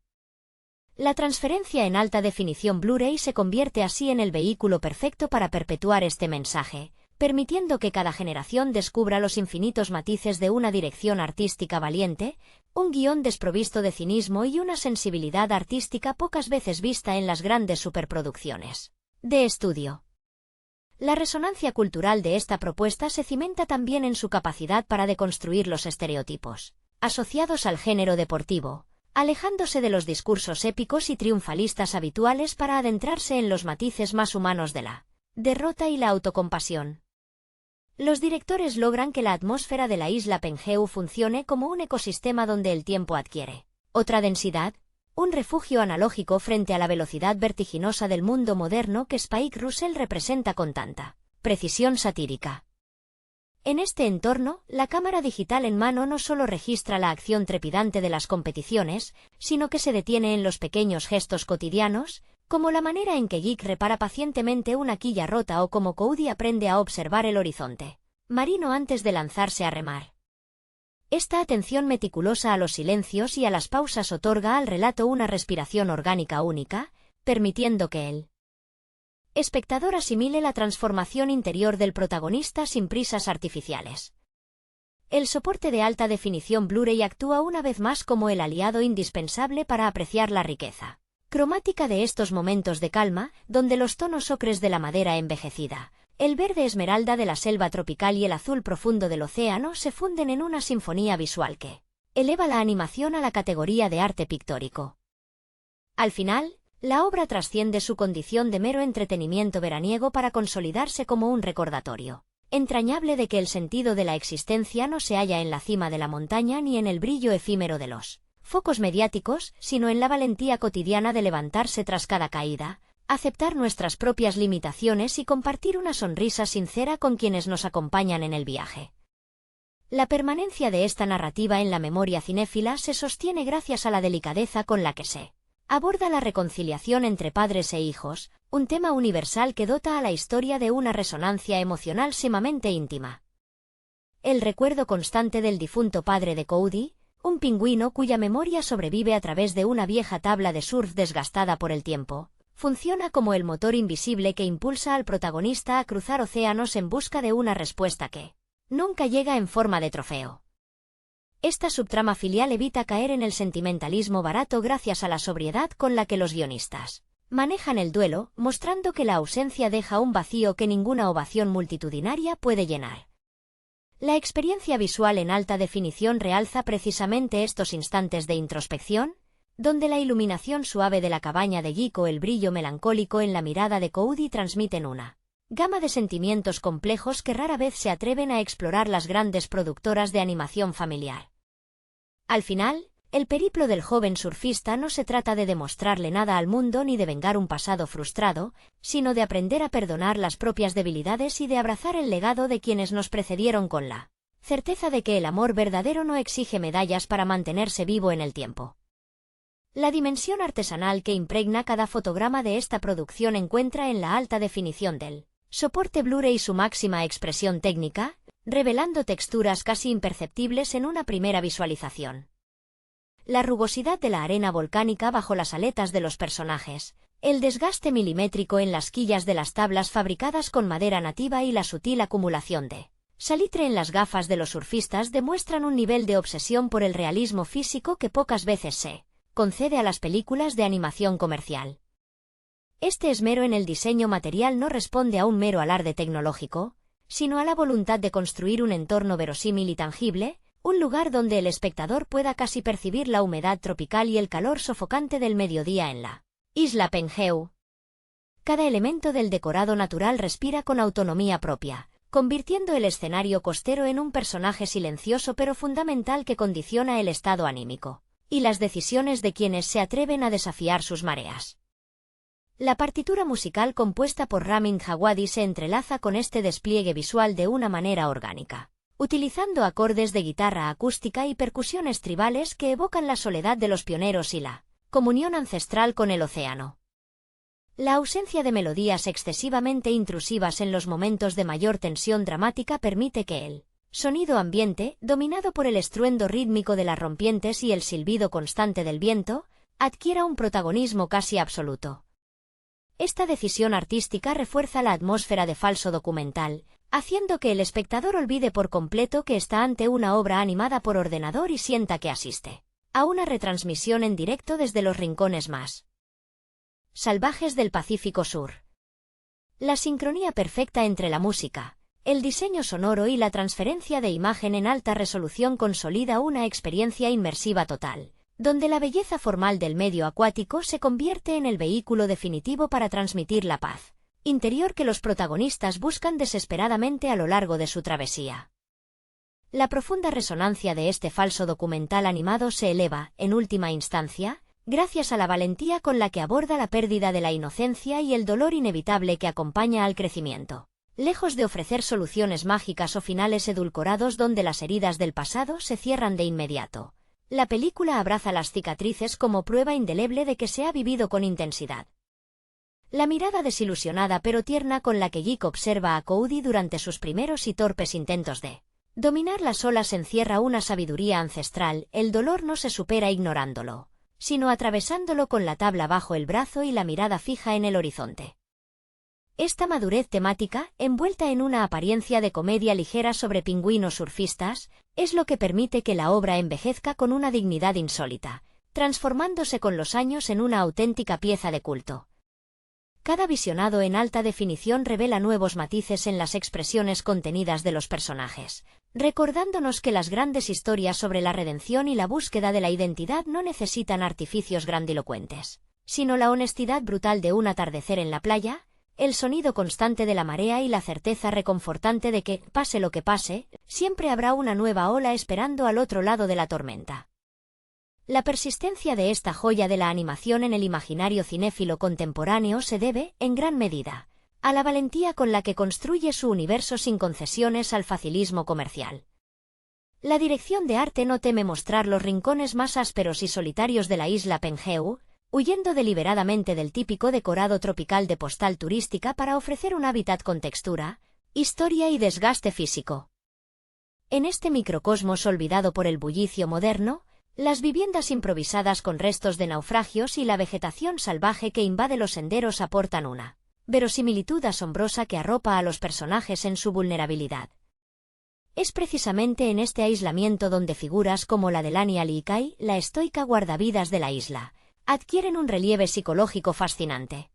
La transferencia en alta definición Blu-ray se convierte así en el vehículo perfecto para perpetuar este mensaje, permitiendo que cada generación descubra los infinitos matices de una dirección artística valiente, un guión desprovisto de cinismo y una sensibilidad artística pocas veces vista en las grandes superproducciones de estudio. La resonancia cultural de esta propuesta se cimenta también en su capacidad para deconstruir los estereotipos asociados al género deportivo, alejándose de los discursos épicos y triunfalistas habituales para adentrarse en los matices más humanos de la derrota y la autocompasión. Los directores logran que la atmósfera de la isla Penjeu funcione como un ecosistema donde el tiempo adquiere otra densidad, un refugio analógico frente a la velocidad vertiginosa del mundo moderno que Spike Russell representa con tanta precisión satírica. En este entorno, la cámara digital en mano no solo registra la acción trepidante de las competiciones, sino que se detiene en los pequeños gestos cotidianos, como la manera en que Geek repara pacientemente una quilla rota o como Cody aprende a observar el horizonte marino antes de lanzarse a remar. Esta atención meticulosa a los silencios y a las pausas otorga al relato una respiración orgánica única, permitiendo que el espectador asimile la transformación interior del protagonista sin prisas artificiales. El soporte de alta definición Blu-ray actúa una vez más como el aliado indispensable para apreciar la riqueza cromática de estos momentos de calma, donde los tonos ocres de la madera envejecida, el verde esmeralda de la selva tropical y el azul profundo del océano se funden en una sinfonía visual que eleva la animación a la categoría de arte pictórico. Al final, la obra trasciende su condición de mero entretenimiento veraniego para consolidarse como un recordatorio entrañable de que el sentido de la existencia no se halla en la cima de la montaña ni en el brillo efímero de los focos mediáticos, sino en la valentía cotidiana de levantarse tras cada caída, aceptar nuestras propias limitaciones y compartir una sonrisa sincera con quienes nos acompañan en el viaje. La permanencia de esta narrativa en la memoria cinéfila se sostiene gracias a la delicadeza con la que se aborda la reconciliación entre padres e hijos, un tema universal que dota a la historia de una resonancia emocional sumamente íntima. El recuerdo constante del difunto padre de Cody, un pingüino cuya memoria sobrevive a través de una vieja tabla de surf desgastada por el tiempo, funciona como el motor invisible que impulsa al protagonista a cruzar océanos en busca de una respuesta que nunca llega en forma de trofeo. Esta subtrama filial evita caer en el sentimentalismo barato gracias a la sobriedad con la que los guionistas manejan el duelo, mostrando que la ausencia deja un vacío que ninguna ovación multitudinaria puede llenar. La experiencia visual en alta definición realza precisamente estos instantes de introspección, donde la iluminación suave de la cabaña de Geek o el brillo melancólico en la mirada de Cody transmiten una gama de sentimientos complejos que rara vez se atreven a explorar las grandes productoras de animación familiar. Al final, el periplo del joven surfista no se trata de demostrarle nada al mundo ni de vengar un pasado frustrado, sino de aprender a perdonar las propias debilidades y de abrazar el legado de quienes nos precedieron con la certeza de que el amor verdadero no exige medallas para mantenerse vivo en el tiempo. La dimensión artesanal que impregna cada fotograma de esta producción encuentra en la alta definición del soporte Blu-ray su máxima expresión técnica, revelando texturas casi imperceptibles en una primera visualización. La rugosidad de la arena volcánica bajo las aletas de los personajes, el desgaste milimétrico en las quillas de las tablas fabricadas con madera nativa y la sutil acumulación de salitre en las gafas de los surfistas demuestran un nivel de obsesión por el realismo físico que pocas veces se concede a las películas de animación comercial. Este esmero en el diseño material no responde a un mero alarde tecnológico, sino a la voluntad de construir un entorno verosímil y tangible, un lugar donde el espectador pueda casi percibir la humedad tropical y el calor sofocante del mediodía en la isla Penjeu. Cada elemento del decorado natural respira con autonomía propia, convirtiendo el escenario costero en un personaje silencioso pero fundamental que condiciona el estado anímico y las decisiones de quienes se atreven a desafiar sus mareas. La partitura musical compuesta por Ramin Djawadi se entrelaza con este despliegue visual de una manera orgánica, utilizando acordes de guitarra acústica y percusiones tribales que evocan la soledad de los pioneros y la comunión ancestral con el océano. La ausencia de melodías excesivamente intrusivas en los momentos de mayor tensión dramática permite que el sonido ambiente, dominado por el estruendo rítmico de las rompientes y el silbido constante del viento, adquiera un protagonismo casi absoluto. Esta decisión artística refuerza la atmósfera de falso documental, haciendo que el espectador olvide por completo que está ante una obra animada por ordenador y sienta que asiste a una retransmisión en directo desde los rincones más salvajes del Pacífico Sur. La sincronía perfecta entre la música, el diseño sonoro y la transferencia de imagen en alta resolución consolida una experiencia inmersiva total, donde la belleza formal del medio acuático se convierte en el vehículo definitivo para transmitir la paz interior que los protagonistas buscan desesperadamente a lo largo de su travesía. La profunda resonancia de este falso documental animado se eleva, en última instancia, gracias a la valentía con la que aborda la pérdida de la inocencia y el dolor inevitable que acompaña al crecimiento. Lejos de ofrecer soluciones mágicas o finales edulcorados donde las heridas del pasado se cierran de inmediato, la película abraza las cicatrices como prueba indeleble de que se ha vivido con intensidad. La mirada desilusionada pero tierna con la que Geek observa a Cody durante sus primeros y torpes intentos de dominar las olas encierra una sabiduría ancestral. El dolor no se supera ignorándolo, sino atravesándolo con la tabla bajo el brazo y la mirada fija en el horizonte. Esta madurez temática, envuelta en una apariencia de comedia ligera sobre pingüinos surfistas, es lo que permite que la obra envejezca con una dignidad insólita, transformándose con los años en una auténtica pieza de culto. Cada visionado en alta definición revela nuevos matices en las expresiones contenidas de los personajes, recordándonos que las grandes historias sobre la redención y la búsqueda de la identidad no necesitan artificios grandilocuentes, sino la honestidad brutal de un atardecer en la playa, el sonido constante de la marea y la certeza reconfortante de que, pase lo que pase, siempre habrá una nueva ola esperando al otro lado de la tormenta. La persistencia de esta joya de la animación en el imaginario cinéfilo contemporáneo se debe, en gran medida, a la valentía con la que construye su universo sin concesiones al facilismo comercial. La dirección de arte no teme mostrar los rincones más ásperos y solitarios de la isla Penjeu, huyendo deliberadamente del típico decorado tropical de postal turística para ofrecer un hábitat con textura, historia y desgaste físico. En este microcosmos olvidado por el bullicio moderno, las viviendas improvisadas con restos de naufragios y la vegetación salvaje que invade los senderos aportan una verosimilitud asombrosa que arropa a los personajes en su vulnerabilidad. Es precisamente en este aislamiento donde figuras como la de Lani Alikai, la estoica guardavidas de la isla, adquieren un relieve psicológico fascinante.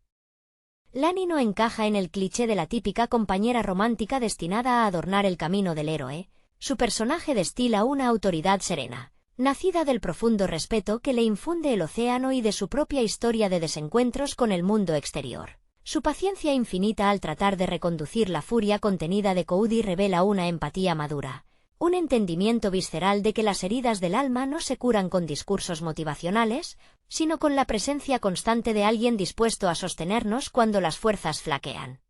Lani no encaja en el cliché de la típica compañera romántica destinada a adornar el camino del héroe. Su personaje destila una autoridad serena, nacida del profundo respeto que le infunde el océano y de su propia historia de desencuentros con el mundo exterior. Su paciencia infinita al tratar de reconducir la furia contenida de Koudi revela una empatía madura, un entendimiento visceral de que las heridas del alma no se curan con discursos motivacionales, sino con la presencia constante de alguien dispuesto a sostenernos cuando las fuerzas flaquean.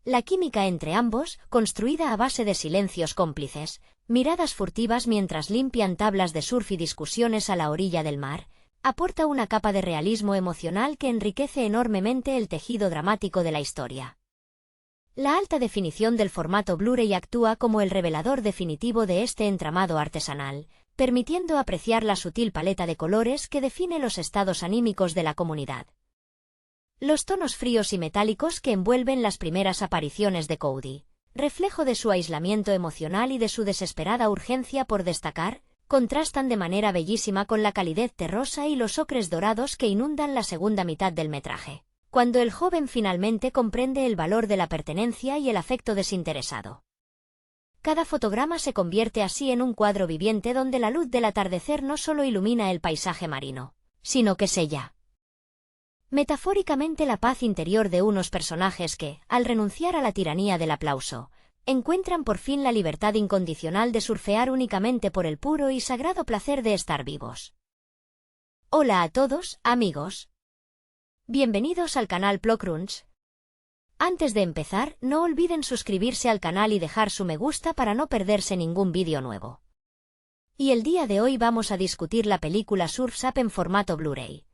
La química entre ambos, construida a base de silencios cómplices, miradas furtivas mientras limpian tablas de surf y discusiones a la orilla del mar, aporta una capa de realismo emocional que enriquece enormemente el tejido dramático de la historia. La alta definición del formato Blu-ray actúa como el revelador definitivo de este entramado artesanal, permitiendo apreciar la sutil paleta de colores que define los estados anímicos de la comunidad. Los tonos fríos y metálicos que envuelven las primeras apariciones de Koudi, reflejo de su aislamiento emocional y de su desesperada urgencia por destacar, contrastan de manera bellísima con la calidez terrosa y los ocres dorados que inundan la segunda mitad del metraje, cuando el joven finalmente comprende el valor de la pertenencia y el afecto desinteresado. Cada fotograma se convierte así en un cuadro viviente donde la luz del atardecer no solo ilumina el paisaje marino, sino que sella metafóricamente la paz interior de unos personajes que, al renunciar a la tiranía del aplauso, encuentran por fin la libertad incondicional de surfear únicamente por el puro y sagrado placer de estar vivos. Hola a todos, amigos. Bienvenidos al canal PloCrunch. Antes de empezar, no olviden suscribirse al canal y dejar su me gusta para no perderse ningún vídeo nuevo. Y el día de hoy vamos a discutir la película Surf's Up en formato Blu-ray.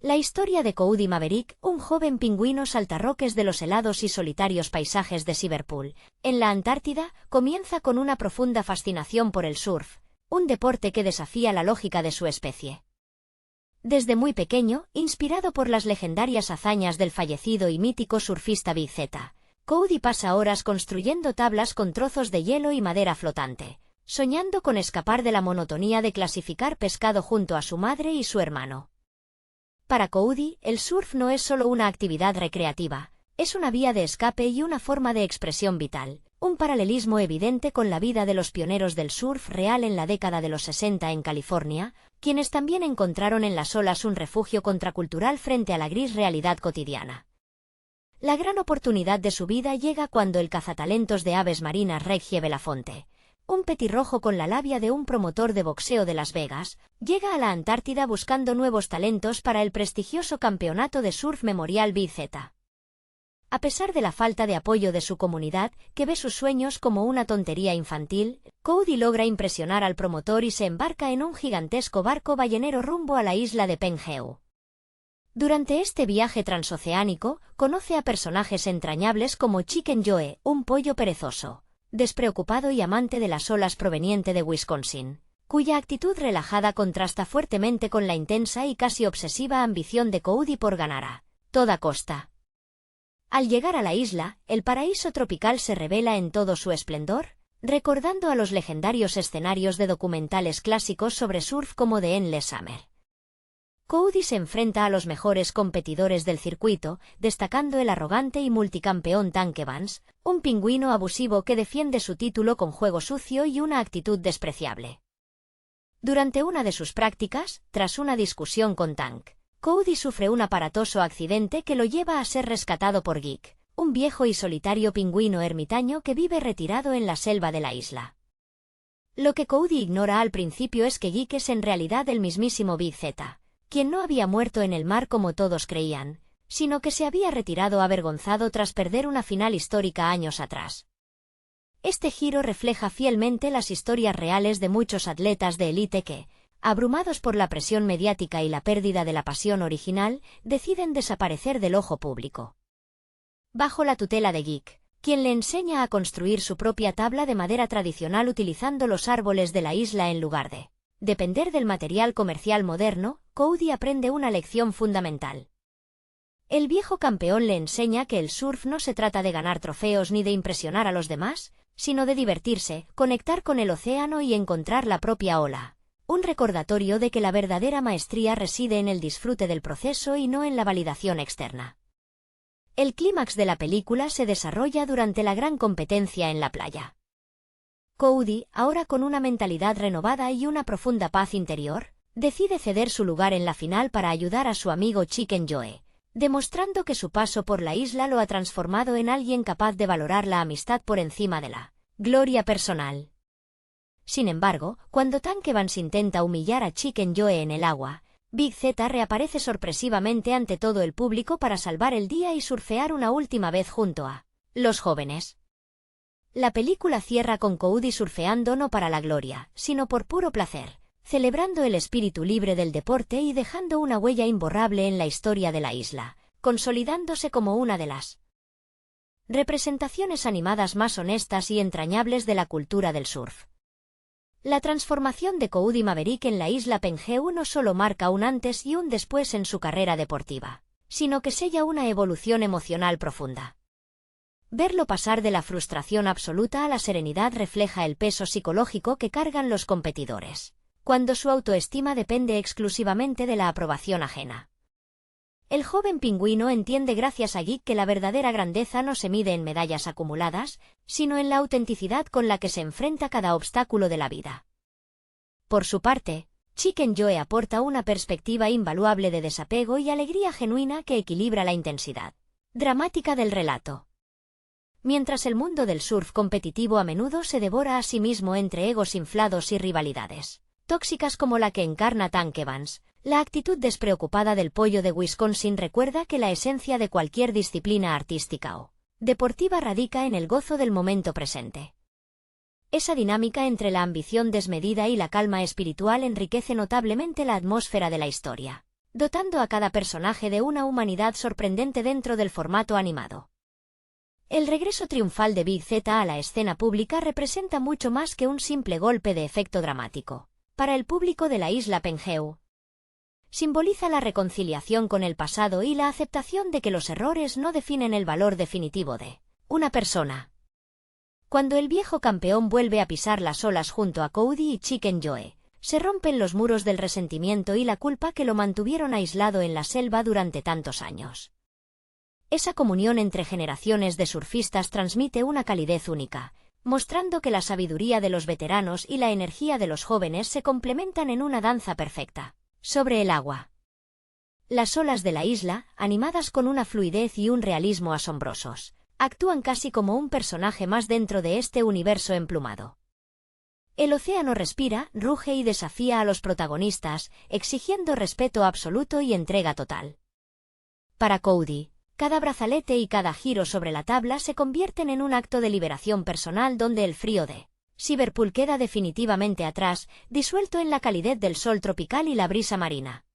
La historia de Koudi Maverick, un joven pingüino saltarroques de los helados y solitarios paisajes de Liverpool, en la Antártida, comienza con una profunda fascinación por el surf, un deporte que desafía la lógica de su especie. Desde muy pequeño, inspirado por las legendarias hazañas del fallecido y mítico surfista Big Z, Koudi pasa horas construyendo tablas con trozos de hielo y madera flotante, soñando con escapar de la monotonía de clasificar pescado junto a su madre y su hermano. Para Koudi, el surf no es solo una actividad recreativa, es una vía de escape y una forma de expresión vital, un paralelismo evidente con la vida de los pioneros del surf real en la década de los 60 en California, quienes también encontraron en las olas un refugio contracultural frente a la gris realidad cotidiana. La gran oportunidad de su vida llega cuando el cazatalentos de aves marinas Reggie Belafonte, un petirrojo con la labia de un promotor de boxeo de Las Vegas, llega a la Antártida buscando nuevos talentos para el prestigioso campeonato de surf Memorial Big Z. A pesar de la falta de apoyo de su comunidad, que ve sus sueños como una tontería infantil, Koudi logra impresionar al promotor y se embarca en un gigantesco barco ballenero rumbo a la isla de Penjeu. Durante este viaje transoceánico, conoce a personajes entrañables como Chicken Joe, un pollo perezoso, despreocupado y amante de las olas proveniente de Wisconsin, cuya actitud relajada contrasta fuertemente con la intensa y casi obsesiva ambición de Koudi por ganar a toda costa. Al llegar a la isla, el paraíso tropical se revela en todo su esplendor, recordando a los legendarios escenarios de documentales clásicos sobre surf como The Endless Summer. Koudi se enfrenta a los mejores competidores del circuito, destacando el arrogante y multicampeón Tank Evans, un pingüino abusivo que defiende su título con juego sucio y una actitud despreciable. Durante una de sus prácticas, tras una discusión con Tank, Koudi sufre un aparatoso accidente que lo lleva a ser rescatado por Geek, un viejo y solitario pingüino ermitaño que vive retirado en la selva de la isla. Lo que Koudi ignora al principio es que Geek es en realidad el mismísimo Big Z, quien no había muerto en el mar como todos creían, sino que se había retirado avergonzado tras perder una final histórica años atrás. Este giro refleja fielmente las historias reales de muchos atletas de élite que, abrumados por la presión mediática y la pérdida de la pasión original, deciden desaparecer del ojo público. Bajo la tutela de Geek, quien le enseña a construir su propia tabla de madera tradicional utilizando los árboles de la isla en lugar de depender del material comercial moderno, Koudi aprende una lección fundamental. El viejo campeón le enseña que el surf no se trata de ganar trofeos ni de impresionar a los demás, sino de divertirse, conectar con el océano y encontrar la propia ola. Un recordatorio de que la verdadera maestría reside en el disfrute del proceso y no en la validación externa. El clímax de la película se desarrolla durante la gran competencia en la playa. Cody, ahora con una mentalidad renovada y una profunda paz interior, decide ceder su lugar en la final para ayudar a su amigo Chicken Joe, demostrando que su paso por la isla lo ha transformado en alguien capaz de valorar la amistad por encima de la gloria personal. Sin embargo, cuando Tank Evans intenta humillar a Chicken Joe en el agua, Big Z reaparece sorpresivamente ante todo el público para salvar el día y surfear una última vez junto a los jóvenes. La película cierra con Cody surfeando no para la gloria, sino por puro placer, celebrando el espíritu libre del deporte y dejando una huella imborrable en la historia de la isla, consolidándose como una de las representaciones animadas más honestas y entrañables de la cultura del surf. La transformación de Cody Maverick en la isla Penjeu no solo marca un antes y un después en su carrera deportiva, sino que sella una evolución emocional profunda. Verlo pasar de la frustración absoluta a la serenidad refleja el peso psicológico que cargan los competidores, cuando su autoestima depende exclusivamente de la aprobación ajena. El joven pingüino entiende gracias a Geek que la verdadera grandeza no se mide en medallas acumuladas, sino en la autenticidad con la que se enfrenta cada obstáculo de la vida. Por su parte, Chicken Joe aporta una perspectiva invaluable de desapego y alegría genuina que equilibra la intensidad dramática del relato. Mientras el mundo del surf competitivo a menudo se devora a sí mismo entre egos inflados y rivalidades tóxicas como la que encarna Tank Evans, la actitud despreocupada del pollo de Wisconsin recuerda que la esencia de cualquier disciplina artística o deportiva radica en el gozo del momento presente. Esa dinámica entre la ambición desmedida y la calma espiritual enriquece notablemente la atmósfera de la historia, dotando a cada personaje de una humanidad sorprendente dentro del formato animado. El regreso triunfal de Big Z a la escena pública representa mucho más que un simple golpe de efecto dramático. Para el público de la isla Penjeu, simboliza la reconciliación con el pasado y la aceptación de que los errores no definen el valor definitivo de una persona. Cuando el viejo campeón vuelve a pisar las olas junto a Cody y Chicken Joe, se rompen los muros del resentimiento y la culpa que lo mantuvieron aislado en la selva durante tantos años. Esa comunión entre generaciones de surfistas transmite una calidez única, mostrando que la sabiduría de los veteranos y la energía de los jóvenes se complementan en una danza perfecta sobre el agua. Las olas de la isla, animadas con una fluidez y un realismo asombrosos, actúan casi como un personaje más dentro de este universo emplumado. El océano respira, ruge y desafía a los protagonistas, exigiendo respeto absoluto y entrega total. Para Cody, cada brazalete y cada giro sobre la tabla se convierten en un acto de liberación personal donde el frío de Liverpool queda definitivamente atrás, disuelto en la calidez del sol tropical y la brisa marina.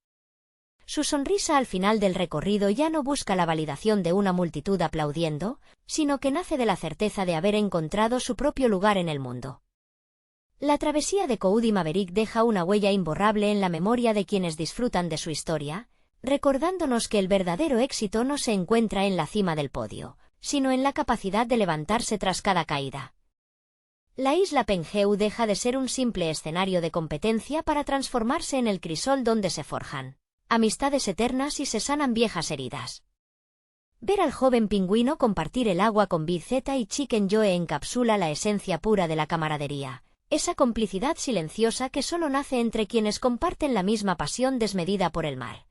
Su sonrisa al final del recorrido ya no busca la validación de una multitud aplaudiendo, sino que nace de la certeza de haber encontrado su propio lugar en el mundo. La travesía de Cody Maverick deja una huella imborrable en la memoria de quienes disfrutan de su historia, recordándonos que el verdadero éxito no se encuentra en la cima del podio, sino en la capacidad de levantarse tras cada caída. La isla Penjeu deja de ser un simple escenario de competencia para transformarse en el crisol donde se forjan amistades eternas y se sanan viejas heridas. Ver al joven pingüino compartir el agua con Big Z y Chicken Joe encapsula la esencia pura de la camaradería, esa complicidad silenciosa que solo nace entre quienes comparten la misma pasión desmedida por el mar.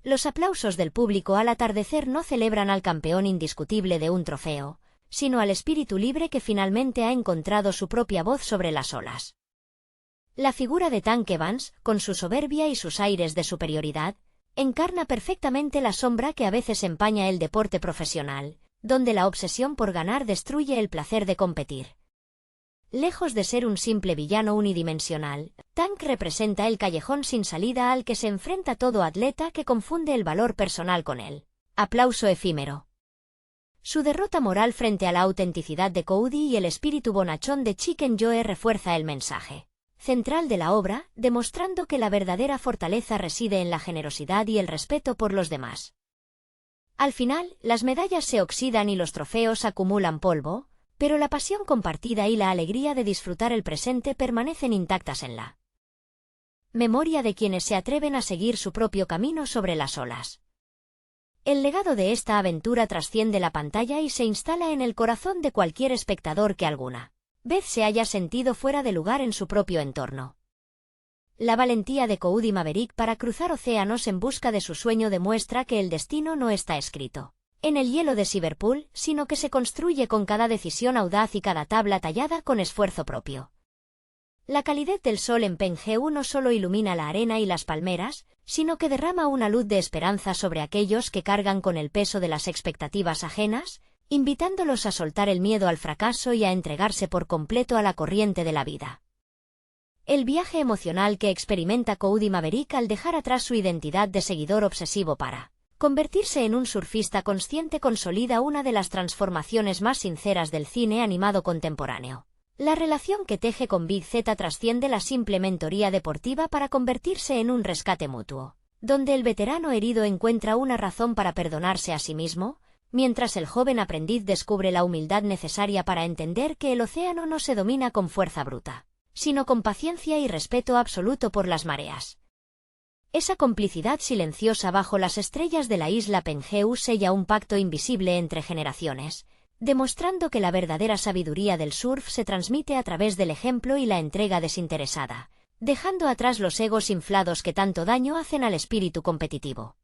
Los aplausos del público al atardecer no celebran al campeón indiscutible de un trofeo, sino al espíritu libre que finalmente ha encontrado su propia voz sobre las olas. La figura de Tank Evans, con su soberbia y sus aires de superioridad, encarna perfectamente la sombra que a veces empaña el deporte profesional, donde la obsesión por ganar destruye el placer de competir. Lejos de ser un simple villano unidimensional, Tank representa el callejón sin salida al que se enfrenta todo atleta que confunde el valor personal con el aplauso efímero. Su derrota moral frente a la autenticidad de Cody y el espíritu bonachón de Chicken Joe refuerza el mensaje central de la obra, demostrando que la verdadera fortaleza reside en la generosidad y el respeto por los demás. Al final, las medallas se oxidan y los trofeos acumulan polvo, pero la pasión compartida y la alegría de disfrutar el presente permanecen intactas en la memoria de quienes se atreven a seguir su propio camino sobre las olas. El legado de esta aventura trasciende la pantalla y se instala en el corazón de cualquier espectador que alguna vez se haya sentido fuera de lugar en su propio entorno. La valentía de Coody Maverick para cruzar océanos en busca de su sueño demuestra que el destino no está escrito en el hielo de Cyberpool, sino que se construye con cada decisión audaz y cada tabla tallada con esfuerzo propio. La calidez del sol en Pengheu no solo ilumina la arena y las palmeras, sino que derrama una luz de esperanza sobre aquellos que cargan con el peso de las expectativas ajenas, invitándolos a soltar el miedo al fracaso y a entregarse por completo a la corriente de la vida. El viaje emocional que experimenta Coody Maverick al dejar atrás su identidad de seguidor obsesivo para convertirse en un surfista consciente consolida una de las transformaciones más sinceras del cine animado contemporáneo. La relación que teje con Big Z trasciende la simple mentoría deportiva para convertirse en un rescate mutuo, donde el veterano herido encuentra una razón para perdonarse a sí mismo, mientras el joven aprendiz descubre la humildad necesaria para entender que el océano no se domina con fuerza bruta, sino con paciencia y respeto absoluto por las mareas. Esa complicidad silenciosa bajo las estrellas de la isla Pengheu sella un pacto invisible entre generaciones, demostrando que la verdadera sabiduría del surf se transmite a través del ejemplo y la entrega desinteresada, dejando atrás los egos inflados que tanto daño hacen al espíritu competitivo.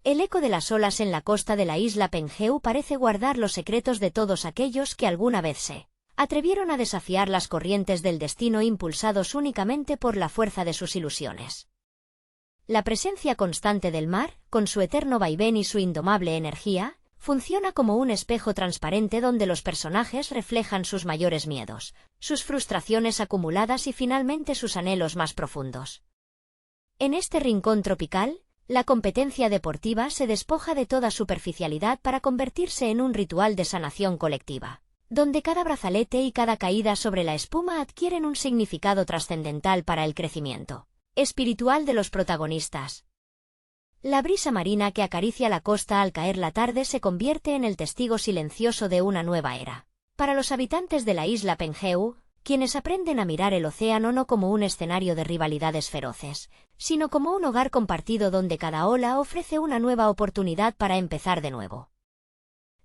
El eco de las olas en la costa de la isla Pengheu parece guardar los secretos de todos aquellos que alguna vez se atrevieron a desafiar las corrientes del destino impulsados únicamente por la fuerza de sus ilusiones. La presencia constante del mar, con su eterno vaivén y su indomable energía, funciona como un espejo transparente donde los personajes reflejan sus mayores miedos, sus frustraciones acumuladas y finalmente sus anhelos más profundos. En este rincón tropical, la competencia deportiva se despoja de toda superficialidad para convertirse en un ritual de sanación colectiva, donde cada brazalete y cada caída sobre la espuma adquieren un significado trascendental para el crecimiento espiritual de los protagonistas. La brisa marina que acaricia la costa al caer la tarde se convierte en el testigo silencioso de una nueva era. Para los habitantes de la isla Pengheu, quienes aprenden a mirar el océano no como un escenario de rivalidades feroces, sino como un hogar compartido donde cada ola ofrece una nueva oportunidad para empezar de nuevo.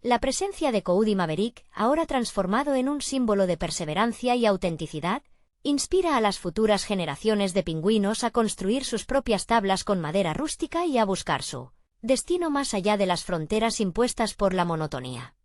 La presencia de Coody Maverick, ahora transformado en un símbolo de perseverancia y autenticidad, inspira a las futuras generaciones de pingüinos a construir sus propias tablas con madera rústica y a buscar su destino más allá de las fronteras impuestas por la monotonía.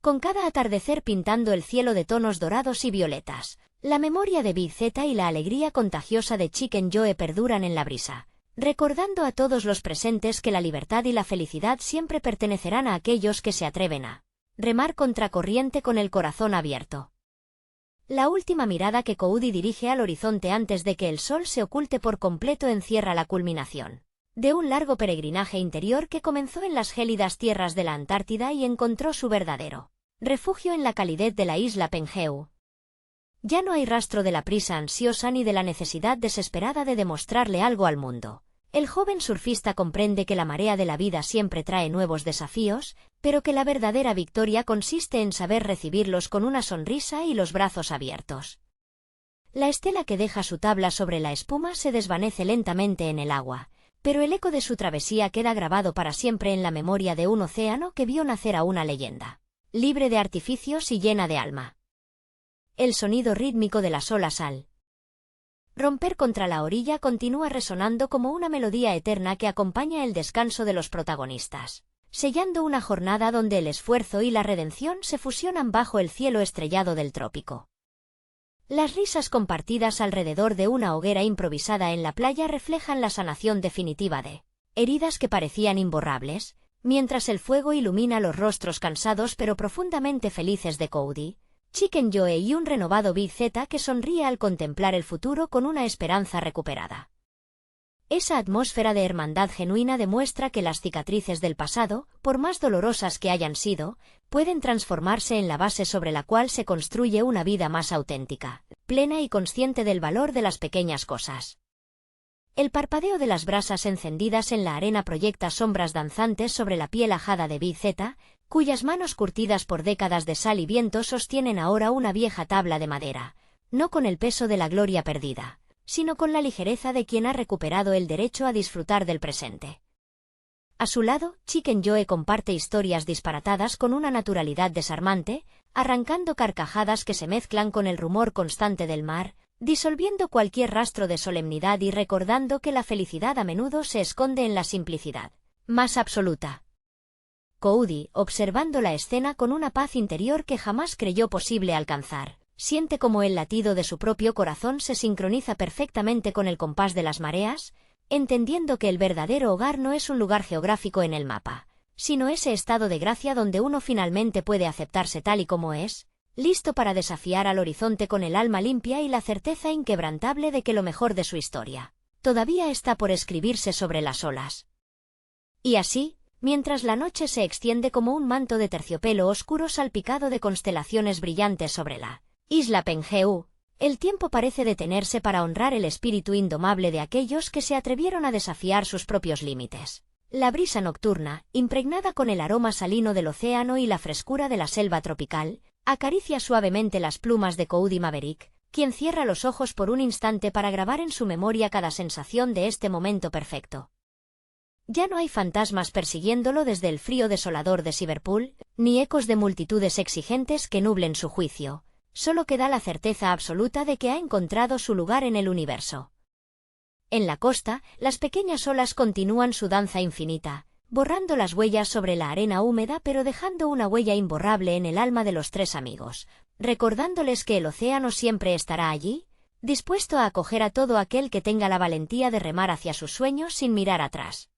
Con cada atardecer pintando el cielo de tonos dorados y violetas, la memoria de Big Z y la alegría contagiosa de Chicken Joe perduran en la brisa, recordando a todos los presentes que la libertad y la felicidad siempre pertenecerán a aquellos que se atreven a remar contracorriente con el corazón abierto. La última mirada que Coody dirige al horizonte antes de que el sol se oculte por completo encierra la culminación de un largo peregrinaje interior que comenzó en las gélidas tierras de la Antártida y encontró su verdadero refugio en la calidez de la isla Pengheu. Ya no hay rastro de la prisa ansiosa ni de la necesidad desesperada de demostrarle algo al mundo. El joven surfista comprende que la marea de la vida siempre trae nuevos desafíos, pero que la verdadera victoria consiste en saber recibirlos con una sonrisa y los brazos abiertos. La estela que deja su tabla sobre la espuma se desvanece lentamente en el agua, pero el eco de su travesía queda grabado para siempre en la memoria de un océano que vio nacer a una leyenda, libre de artificios y llena de alma. El sonido rítmico de las olas al romper contra la orilla continúa resonando como una melodía eterna que acompaña el descanso de los protagonistas, sellando una jornada donde el esfuerzo y la redención se fusionan bajo el cielo estrellado del trópico. Las risas compartidas alrededor de una hoguera improvisada en la playa reflejan la sanación definitiva de heridas que parecían imborrables, mientras el fuego ilumina los rostros cansados pero profundamente felices de Coody, Chicken Joe y un renovado Big Z que sonríe al contemplar el futuro con una esperanza recuperada. Esa atmósfera de hermandad genuina demuestra que las cicatrices del pasado, por más dolorosas que hayan sido, pueden transformarse en la base sobre la cual se construye una vida más auténtica, plena y consciente del valor de las pequeñas cosas. El parpadeo de las brasas encendidas en la arena proyecta sombras danzantes sobre la piel ajada de Big Z, cuyas manos curtidas por décadas de sal y viento sostienen ahora una vieja tabla de madera, no con el peso de la gloria perdida, sino con la ligereza de quien ha recuperado el derecho a disfrutar del presente. A su lado, Chicken Joe comparte historias disparatadas con una naturalidad desarmante, arrancando carcajadas que se mezclan con el rumor constante del mar, disolviendo cualquier rastro de solemnidad y recordando que la felicidad a menudo se esconde en la simplicidad más absoluta. Cody, observando la escena con una paz interior que jamás creyó posible alcanzar, siente como el latido de su propio corazón se sincroniza perfectamente con el compás de las mareas, entendiendo que el verdadero hogar no es un lugar geográfico en el mapa, sino ese estado de gracia donde uno finalmente puede aceptarse tal y como es, listo para desafiar al horizonte con el alma limpia y la certeza inquebrantable de que lo mejor de su historia todavía está por escribirse sobre las olas. Y así, mientras la noche se extiende como un manto de terciopelo oscuro salpicado de constelaciones brillantes sobre la isla Penjeu, el tiempo parece detenerse para honrar el espíritu indomable de aquellos que se atrevieron a desafiar sus propios límites. La brisa nocturna, impregnada con el aroma salino del océano y la frescura de la selva tropical, acaricia suavemente las plumas de Cody Maverick, quien cierra los ojos por un instante para grabar en su memoria cada sensación de este momento perfecto. Ya no hay fantasmas persiguiéndolo desde el frío desolador de Cyberpool, ni ecos de multitudes exigentes que nublen su juicio. Solo queda la certeza absoluta de que ha encontrado su lugar en el universo. En la costa, las pequeñas olas continúan su danza infinita, borrando las huellas sobre la arena húmeda pero dejando una huella imborrable en el alma de los tres amigos, recordándoles que el océano siempre estará allí, dispuesto a acoger a todo aquel que tenga la valentía de remar hacia sus sueños sin mirar atrás.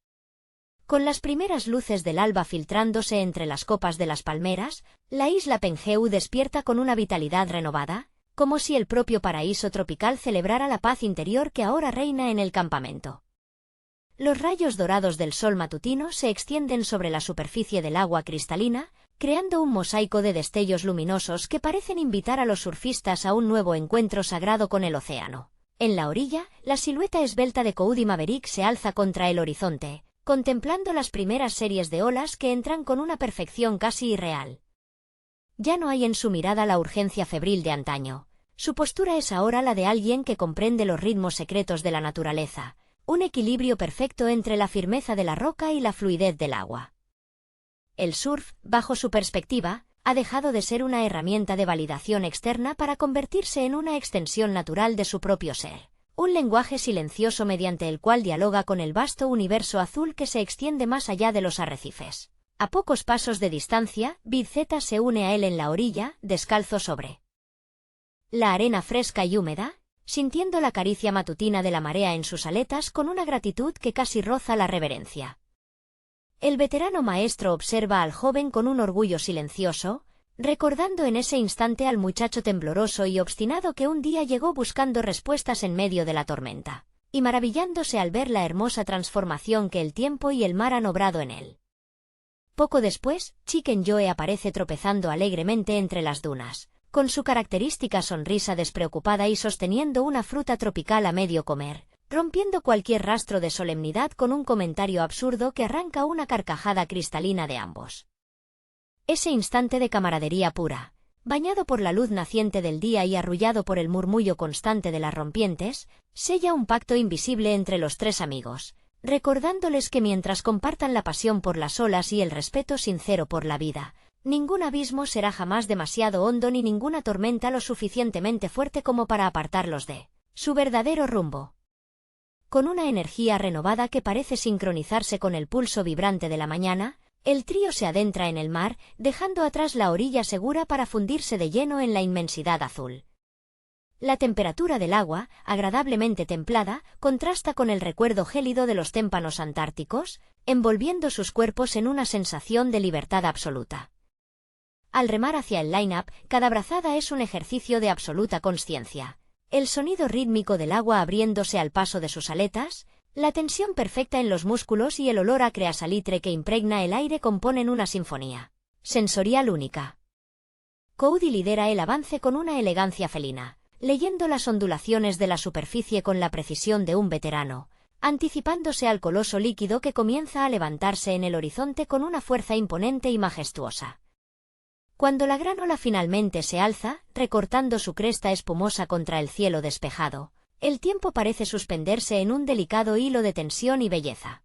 Con las primeras luces del alba filtrándose entre las copas de las palmeras, la isla Penjeu despierta con una vitalidad renovada, como si el propio paraíso tropical celebrara la paz interior que ahora reina en el campamento. Los rayos dorados del sol matutino se extienden sobre la superficie del agua cristalina, creando un mosaico de destellos luminosos que parecen invitar a los surfistas a un nuevo encuentro sagrado con el océano. En la orilla, la silueta esbelta de Cody Maverick se alza contra el horizonte, contemplando las primeras series de olas que entran con una perfección casi irreal. Ya no hay en su mirada la urgencia febril de antaño. Su postura es ahora la de alguien que comprende los ritmos secretos de la naturaleza, un equilibrio perfecto entre la firmeza de la roca y la fluidez del agua. El surf, bajo su perspectiva, ha dejado de ser una herramienta de validación externa para convertirse en una extensión natural de su propio ser. Un lenguaje silencioso mediante el cual dialoga con el vasto universo azul que se extiende más allá de los arrecifes. A pocos pasos de distancia, Big Z se une a él en la orilla, descalzo sobre la arena fresca y húmeda, sintiendo la caricia matutina de la marea en sus aletas con una gratitud que casi roza la reverencia. El veterano maestro observa al joven con un orgullo silencioso, recordando en ese instante al muchacho tembloroso y obstinado que un día llegó buscando respuestas en medio de la tormenta, y maravillándose al ver la hermosa transformación que el tiempo y el mar han obrado en él. Poco después, Chicken Joe aparece tropezando alegremente entre las dunas, con su característica sonrisa despreocupada y sosteniendo una fruta tropical a medio comer, rompiendo cualquier rastro de solemnidad con un comentario absurdo que arranca una carcajada cristalina de ambos. Ese instante de camaradería pura, bañado por la luz naciente del día y arrullado por el murmullo constante de las rompientes, sella un pacto invisible entre los tres amigos, recordándoles que mientras compartan la pasión por las olas y el respeto sincero por la vida, ningún abismo será jamás demasiado hondo ni ninguna tormenta lo suficientemente fuerte como para apartarlos de su verdadero rumbo. Con una energía renovada que parece sincronizarse con el pulso vibrante de la mañana, el trío se adentra en el mar, dejando atrás la orilla segura para fundirse de lleno en la inmensidad azul. La temperatura del agua, agradablemente templada, contrasta con el recuerdo gélido de los témpanos antárticos, envolviendo sus cuerpos en una sensación de libertad absoluta. Al remar hacia el line-up, cada brazada es un ejercicio de absoluta consciencia. El sonido rítmico del agua abriéndose al paso de sus aletas, la tensión perfecta en los músculos y el olor acre a salitre que impregna el aire componen una sinfonía sensorial única. Cody lidera el avance con una elegancia felina, leyendo las ondulaciones de la superficie con la precisión de un veterano, anticipándose al coloso líquido que comienza a levantarse en el horizonte con una fuerza imponente y majestuosa. Cuando la gran ola finalmente se alza, recortando su cresta espumosa contra el cielo despejado, el tiempo parece suspenderse en un delicado hilo de tensión y belleza.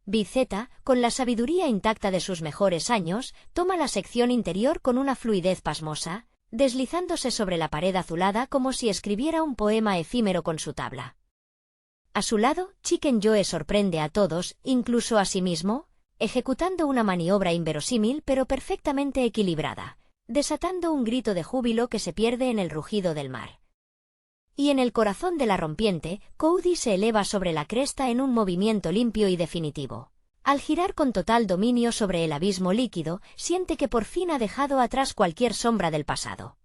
Bizeta, con la sabiduría intacta de sus mejores años, toma la sección interior con una fluidez pasmosa, deslizándose sobre la pared azulada como si escribiera un poema efímero con su tabla. A su lado, Chicken Joe sorprende a todos, incluso a sí mismo, ejecutando una maniobra inverosímil pero perfectamente equilibrada, desatando un grito de júbilo que se pierde en el rugido del mar. Y en el corazón de la rompiente, Cody se eleva sobre la cresta en un movimiento limpio y definitivo. Al girar con total dominio sobre el abismo líquido, siente que por fin ha dejado atrás cualquier sombra del pasado.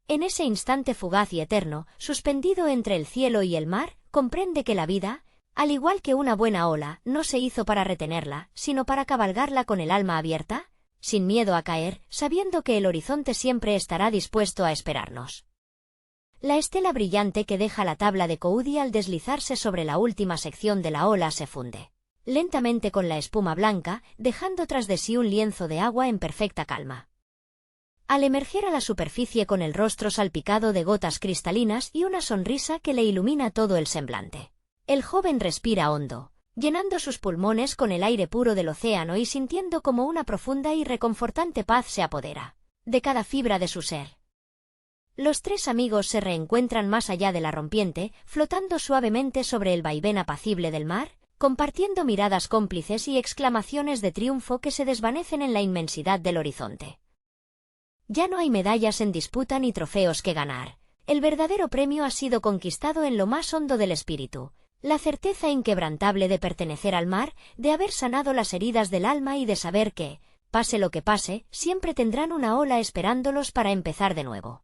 En ese instante fugaz y eterno, suspendido entre el cielo y el mar, comprende que la vida, al igual que una buena ola, no se hizo para retenerla, sino para cabalgarla con el alma abierta, sin miedo a caer, sabiendo que el horizonte siempre estará dispuesto a esperarnos. La estela brillante que deja la tabla de Cody al deslizarse sobre la última sección de la ola se funde lentamente con la espuma blanca, dejando tras de sí un lienzo de agua en perfecta calma. Al emerger a la superficie con el rostro salpicado de gotas cristalinas y una sonrisa que le ilumina todo el semblante, el joven respira hondo, llenando sus pulmones con el aire puro del océano y sintiendo como una profunda y reconfortante paz se apodera de cada fibra de su ser. Los tres amigos se reencuentran más allá de la rompiente, flotando suavemente sobre el vaivén apacible del mar, compartiendo miradas cómplices y exclamaciones de triunfo que se desvanecen en la inmensidad del horizonte. Ya no hay medallas en disputa ni trofeos que ganar. El verdadero premio ha sido conquistado en lo más hondo del espíritu, la certeza inquebrantable de pertenecer al mar, de haber sanado las heridas del alma y de saber que, pase lo que pase, siempre tendrán una ola esperándolos para empezar de nuevo.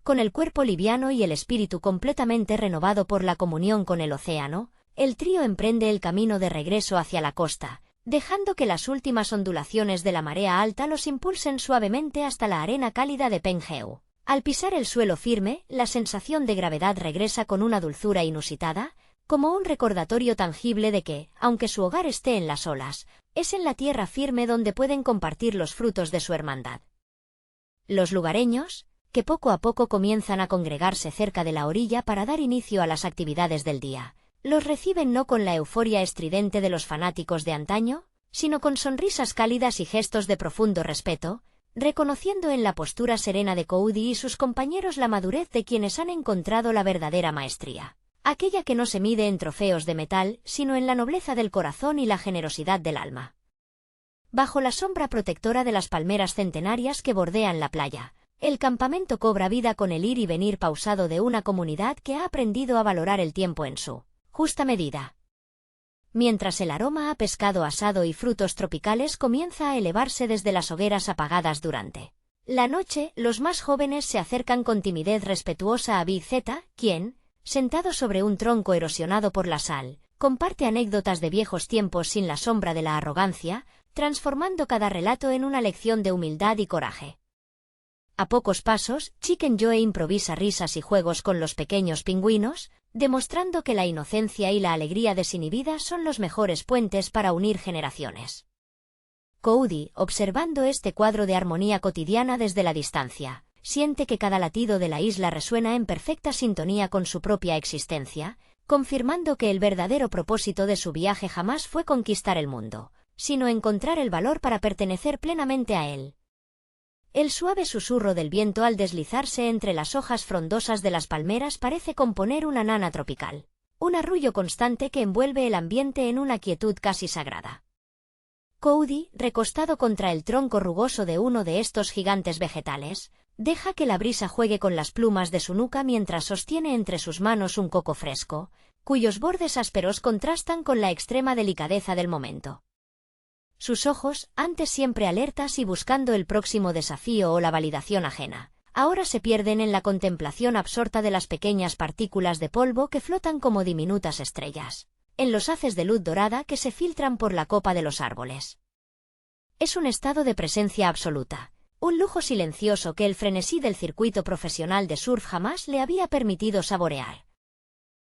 Con el cuerpo liviano y el espíritu completamente renovado por la comunión con el océano, el trío emprende el camino de regreso hacia la costa, dejando que las últimas ondulaciones de la marea alta los impulsen suavemente hasta la arena cálida de Pengheu. Al pisar el suelo firme, la sensación de gravedad regresa con una dulzura inusitada, como un recordatorio tangible de que, aunque su hogar esté en las olas, es en la tierra firme donde pueden compartir los frutos de su hermandad. Los lugareños, que poco a poco comienzan a congregarse cerca de la orilla para dar inicio a las actividades del día, los reciben no con la euforia estridente de los fanáticos de antaño, sino con sonrisas cálidas y gestos de profundo respeto, reconociendo en la postura serena de Cody y sus compañeros la madurez de quienes han encontrado la verdadera maestría, aquella que no se mide en trofeos de metal, sino en la nobleza del corazón y la generosidad del alma. Bajo la sombra protectora de las palmeras centenarias que bordean la playa, el campamento cobra vida con el ir y venir pausado de una comunidad que ha aprendido a valorar el tiempo en su justa medida. Mientras el aroma a pescado asado y frutos tropicales comienza a elevarse desde las hogueras apagadas durante la noche, los más jóvenes se acercan con timidez respetuosa a Big Z, quien, sentado sobre un tronco erosionado por la sal, comparte anécdotas de viejos tiempos sin la sombra de la arrogancia, transformando cada relato en una lección de humildad y coraje. A pocos pasos, Chicken Joe improvisa risas y juegos con los pequeños pingüinos, demostrando que la inocencia y la alegría desinhibida son los mejores puentes para unir generaciones. Cody, observando este cuadro de armonía cotidiana desde la distancia, siente que cada latido de la isla resuena en perfecta sintonía con su propia existencia, confirmando que el verdadero propósito de su viaje jamás fue conquistar el mundo, sino encontrar el valor para pertenecer plenamente a él. El suave susurro del viento al deslizarse entre las hojas frondosas de las palmeras parece componer una nana tropical, un arrullo constante que envuelve el ambiente en una quietud casi sagrada. Cody, recostado contra el tronco rugoso de uno de estos gigantes vegetales, deja que la brisa juegue con las plumas de su nuca mientras sostiene entre sus manos un coco fresco, cuyos bordes ásperos contrastan con la extrema delicadeza del momento. Sus ojos, antes siempre alertas y buscando el próximo desafío o la validación ajena, ahora se pierden en la contemplación absorta de las pequeñas partículas de polvo que flotan como diminutas estrellas, en los haces de luz dorada que se filtran por la copa de los árboles. Es un estado de presencia absoluta, un lujo silencioso que el frenesí del circuito profesional de surf jamás le había permitido saborear.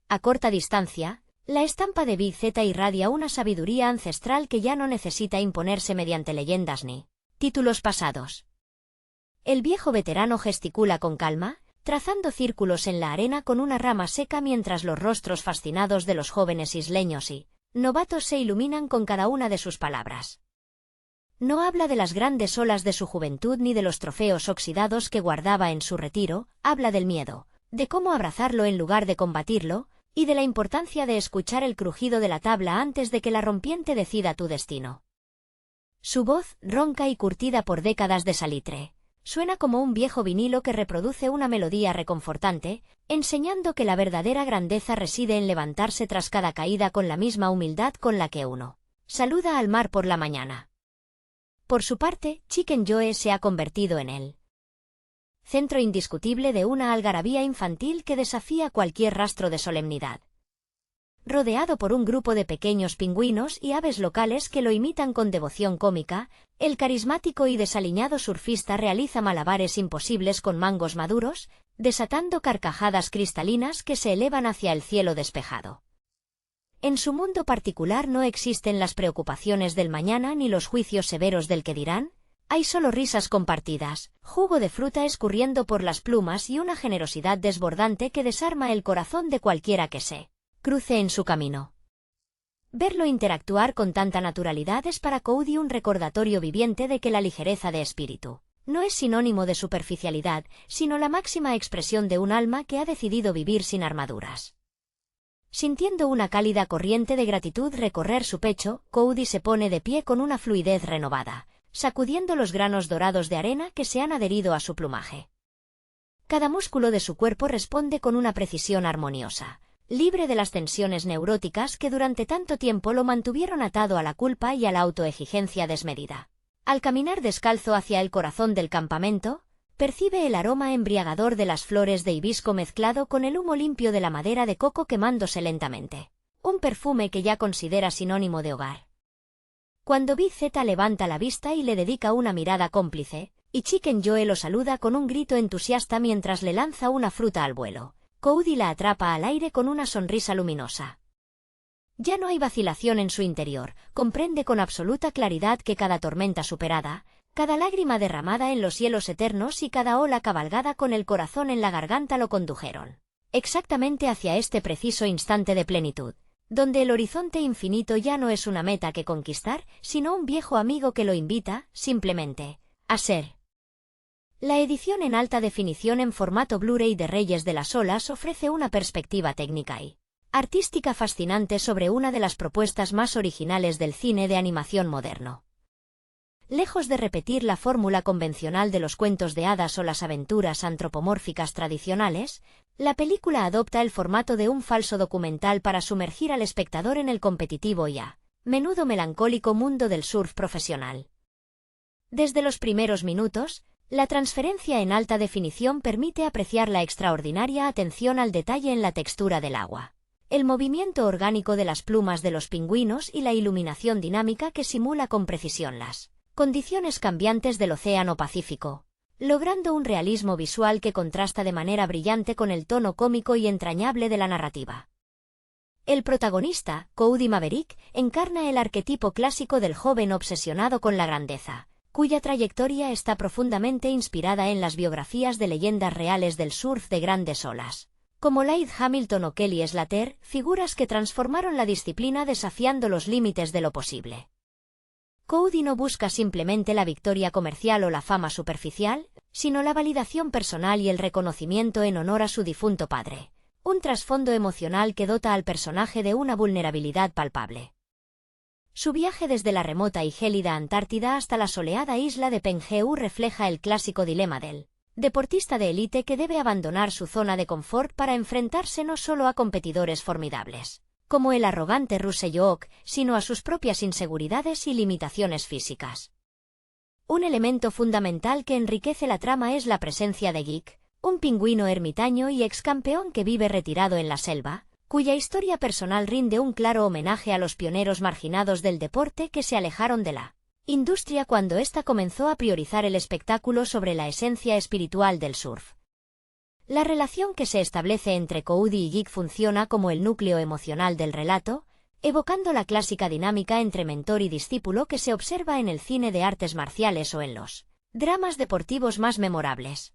A corta distancia, La estampa de Big Z irradia una sabiduría ancestral que ya no necesita imponerse mediante leyendas ni títulos pasados. El viejo veterano gesticula con calma, trazando círculos en la arena con una rama seca mientras los rostros fascinados de los jóvenes isleños y novatos se iluminan con cada una de sus palabras. No habla de las grandes olas de su juventud ni de los trofeos oxidados que guardaba en su retiro, habla del miedo, de cómo abrazarlo en lugar de combatirlo, y de la importancia de escuchar el crujido de la tabla antes de que la rompiente decida tu destino. Su voz, ronca y curtida por décadas de salitre, suena como un viejo vinilo que reproduce una melodía reconfortante, enseñando que la verdadera grandeza reside en levantarse tras cada caída con la misma humildad con la que uno saluda al mar por la mañana. Por su parte, Chicken Joe se ha convertido en el centro indiscutible de una algarabía infantil que desafía cualquier rastro de solemnidad. Rodeado por un grupo de pequeños pingüinos y aves locales que lo imitan con devoción cómica, el carismático y desaliñado surfista realiza malabares imposibles con mangos maduros, desatando carcajadas cristalinas que se elevan hacia el cielo despejado. En su mundo particular no existen las preocupaciones del mañana ni los juicios severos del que dirán, hay solo risas compartidas, jugo de fruta escurriendo por las plumas y una generosidad desbordante que desarma el corazón de cualquiera que se cruce en su camino. Verlo interactuar con tanta naturalidad es para Cody un recordatorio viviente de que la ligereza de espíritu no es sinónimo de superficialidad, sino la máxima expresión de un alma que ha decidido vivir sin armaduras. Sintiendo una cálida corriente de gratitud recorrer su pecho, Cody se pone de pie con una fluidez renovada, sacudiendo los granos dorados de arena que se han adherido a su plumaje. Cada músculo de su cuerpo responde con una precisión armoniosa, libre de las tensiones neuróticas que durante tanto tiempo lo mantuvieron atado a la culpa y a la autoexigencia desmedida. Al caminar descalzo hacia el corazón del campamento, percibe el aroma embriagador de las flores de hibisco mezclado con el humo limpio de la madera de coco quemándose lentamente, un perfume que ya considera sinónimo de hogar. Cuando Big Z levanta la vista y le dedica una mirada cómplice, y Chicken Joe lo saluda con un grito entusiasta mientras le lanza una fruta al vuelo, Cody la atrapa al aire con una sonrisa luminosa. Ya no hay vacilación en su interior, comprende con absoluta claridad que cada tormenta superada, cada lágrima derramada en los cielos eternos y cada ola cabalgada con el corazón en la garganta lo condujeron exactamente hacia este preciso instante de plenitud, donde el horizonte infinito ya no es una meta que conquistar, sino un viejo amigo que lo invita, simplemente, a ser. La edición en alta definición en formato Blu-ray de Reyes de las Olas ofrece una perspectiva técnica y artística fascinante sobre una de las propuestas más originales del cine de animación moderno. Lejos de repetir la fórmula convencional de los cuentos de hadas o las aventuras antropomórficas tradicionales, la película adopta el formato de un falso documental para sumergir al espectador en el competitivo y a menudo melancólico mundo del surf profesional. Desde los primeros minutos, la transferencia en alta definición permite apreciar la extraordinaria atención al detalle en la textura del agua, el movimiento orgánico de las plumas de los pingüinos y la iluminación dinámica que simula con precisión las condiciones cambiantes del Océano Pacífico, logrando un realismo visual que contrasta de manera brillante con el tono cómico y entrañable de la narrativa. El protagonista, Cody Maverick, encarna el arquetipo clásico del joven obsesionado con la grandeza, cuya trayectoria está profundamente inspirada en las biografías de leyendas reales del surf de grandes olas, como Laird Hamilton o Kelly Slater, figuras que transformaron la disciplina desafiando los límites de lo posible. Cody no busca simplemente la victoria comercial o la fama superficial, sino la validación personal y el reconocimiento en honor a su difunto padre, un trasfondo emocional que dota al personaje de una vulnerabilidad palpable. Su viaje desde la remota y gélida Antártida hasta la soleada isla de Penjeu refleja el clásico dilema del deportista de élite que debe abandonar su zona de confort para enfrentarse no solo a competidores formidables, como el arrogante Russell Oak, sino a sus propias inseguridades y limitaciones físicas. Un elemento fundamental que enriquece la trama es la presencia de Geek, un pingüino ermitaño y excampeón que vive retirado en la selva, cuya historia personal rinde un claro homenaje a los pioneros marginados del deporte que se alejaron de la industria cuando ésta comenzó a priorizar el espectáculo sobre la esencia espiritual del surf. La relación que se establece entre Cody y Geek funciona como el núcleo emocional del relato, evocando la clásica dinámica entre mentor y discípulo que se observa en el cine de artes marciales o en los dramas deportivos más memorables.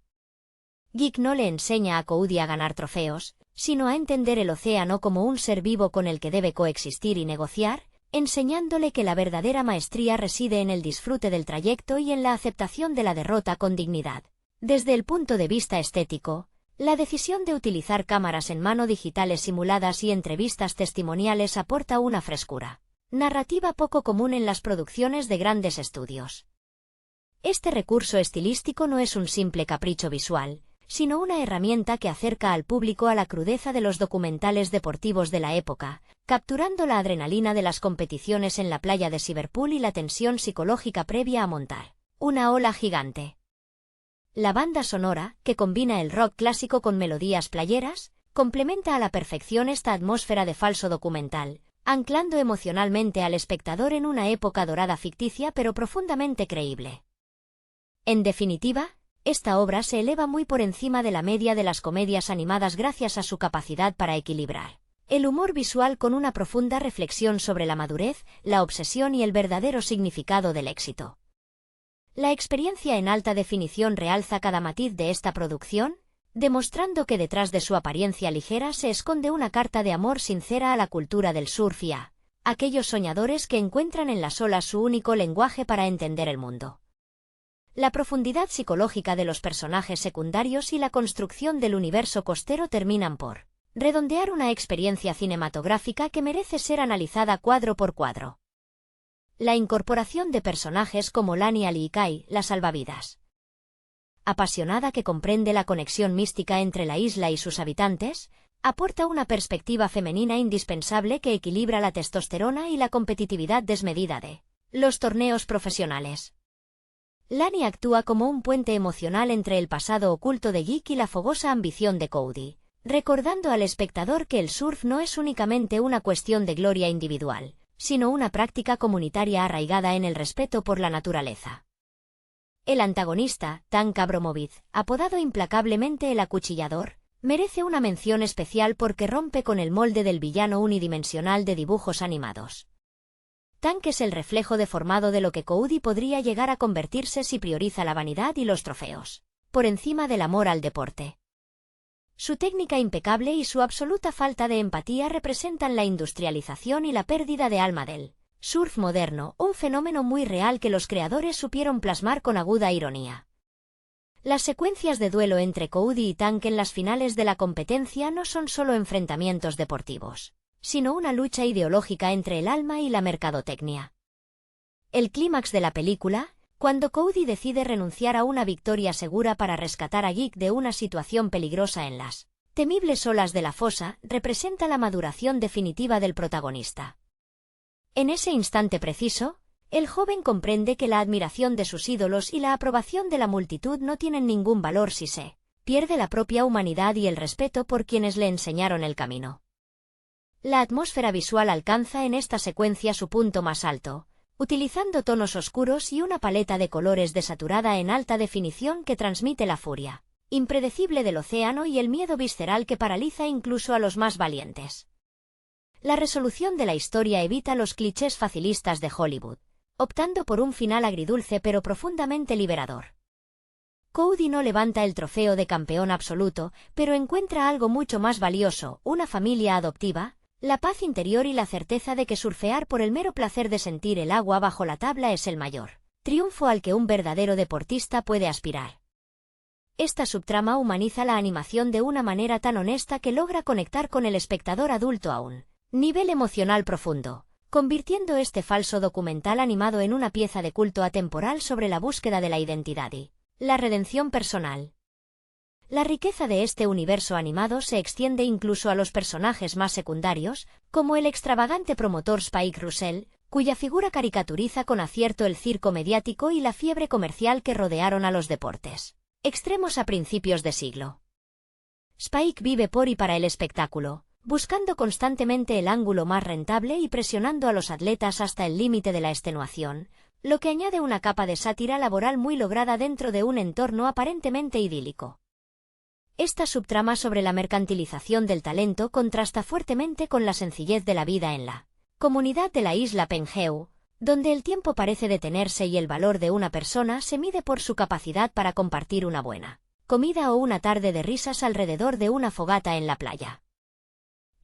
Geek no le enseña a Cody a ganar trofeos, sino a entender el océano como un ser vivo con el que debe coexistir y negociar, enseñándole que la verdadera maestría reside en el disfrute del trayecto y en la aceptación de la derrota con dignidad. Desde el punto de vista estético, la decisión de utilizar cámaras en mano digitales simuladas y entrevistas testimoniales aporta una frescura narrativa poco común en las producciones de grandes estudios. Este recurso estilístico no es un simple capricho visual, sino una herramienta que acerca al público a la crudeza de los documentales deportivos de la época, capturando la adrenalina de las competiciones en la playa de Liverpool y la tensión psicológica previa a montar una ola gigante. La banda sonora, que combina el rock clásico con melodías playeras, complementa a la perfección esta atmósfera de falso documental, anclando emocionalmente al espectador en una época dorada ficticia pero profundamente creíble. En definitiva, esta obra se eleva muy por encima de la media de las comedias animadas gracias a su capacidad para equilibrar el humor visual con una profunda reflexión sobre la madurez, la obsesión y el verdadero significado del éxito. La experiencia en alta definición realza cada matiz de esta producción, demostrando que detrás de su apariencia ligera se esconde una carta de amor sincera a la cultura del surf y a aquellos soñadores que encuentran en las olas su único lenguaje para entender el mundo. La profundidad psicológica de los personajes secundarios y la construcción del universo costero terminan por redondear una experiencia cinematográfica que merece ser analizada cuadro por cuadro. La incorporación de personajes como Lani Ali y Kai, la salvavidas apasionada que comprende la conexión mística entre la isla y sus habitantes, aporta una perspectiva femenina indispensable que equilibra la testosterona y la competitividad desmedida de los torneos profesionales. Lani actúa como un puente emocional entre el pasado oculto de Geek y la fogosa ambición de Cody, recordando al espectador que el surf no es únicamente una cuestión de gloria individual, sino una práctica comunitaria arraigada en el respeto por la naturaleza. El antagonista, Tank Abramovich, apodado implacablemente el Acuchillador, merece una mención especial porque rompe con el molde del villano unidimensional de dibujos animados. Tank es el reflejo deformado de lo que Cody podría llegar a convertirse si prioriza la vanidad y los trofeos por encima del amor al deporte. Su técnica impecable y su absoluta falta de empatía representan la industrialización y la pérdida de alma del surf moderno, un fenómeno muy real que los creadores supieron plasmar con aguda ironía. Las secuencias de duelo entre Cody y Tank en las finales de la competencia no son solo enfrentamientos deportivos, sino una lucha ideológica entre el alma y la mercadotecnia. El clímax de la película, cuando Cody decide renunciar a una victoria segura para rescatar a Geek de una situación peligrosa en las temibles olas de la fosa, representa la maduración definitiva del protagonista. En ese instante preciso, el joven comprende que la admiración de sus ídolos y la aprobación de la multitud no tienen ningún valor si se pierde la propia humanidad y el respeto por quienes le enseñaron el camino. La atmósfera visual alcanza en esta secuencia su punto más alto, utilizando tonos oscuros y una paleta de colores desaturada en alta definición que transmite la furia impredecible del océano y el miedo visceral que paraliza incluso a los más valientes. La resolución de la historia evita los clichés facilistas de Hollywood, optando por un final agridulce pero profundamente liberador. Cody no levanta el trofeo de campeón absoluto, pero encuentra algo mucho más valioso, una familia adoptiva, la paz interior y la certeza de que surfear por el mero placer de sentir el agua bajo la tabla es el mayor triunfo al que un verdadero deportista puede aspirar. Esta subtrama humaniza la animación de una manera tan honesta que logra conectar con el espectador adulto a un nivel emocional profundo, convirtiendo este falso documental animado en una pieza de culto atemporal sobre la búsqueda de la identidad y la redención personal. La riqueza de este universo animado se extiende incluso a los personajes más secundarios, como el extravagante promotor Spike Russell, cuya figura caricaturiza con acierto el circo mediático y la fiebre comercial que rodearon a los deportes extremos a principios de siglo. Spike vive por y para el espectáculo, buscando constantemente el ángulo más rentable y presionando a los atletas hasta el límite de la extenuación, lo que añade una capa de sátira laboral muy lograda dentro de un entorno aparentemente idílico. Esta subtrama sobre la mercantilización del talento contrasta fuertemente con la sencillez de la vida en la comunidad de la isla Penjeu, donde el tiempo parece detenerse y el valor de una persona se mide por su capacidad para compartir una buena comida o una tarde de risas alrededor de una fogata en la playa.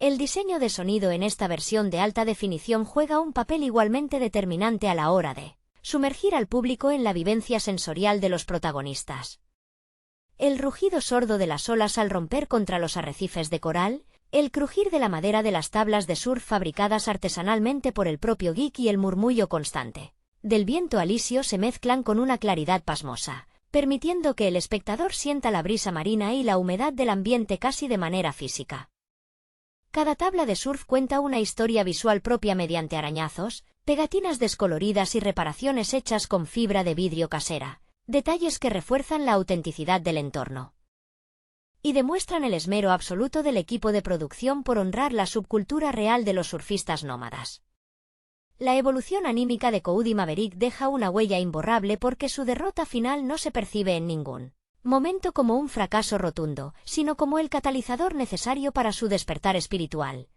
El diseño de sonido en esta versión de alta definición juega un papel igualmente determinante a la hora de sumergir al público en la vivencia sensorial de los protagonistas. El rugido sordo de las olas al romper contra los arrecifes de coral, el crujir de la madera de las tablas de surf fabricadas artesanalmente por el propio Geek y el murmullo constante del viento alisio se mezclan con una claridad pasmosa, permitiendo que el espectador sienta la brisa marina y la humedad del ambiente casi de manera física. Cada tabla de surf cuenta una historia visual propia mediante arañazos, pegatinas descoloridas y reparaciones hechas con fibra de vidrio casera, detalles que refuerzan la autenticidad del entorno y demuestran el esmero absoluto del equipo de producción por honrar la subcultura real de los surfistas nómadas. La evolución anímica de Cody Maverick deja una huella imborrable porque su derrota final no se percibe en ningún momento como un fracaso rotundo, sino como el catalizador necesario para su despertar espiritual.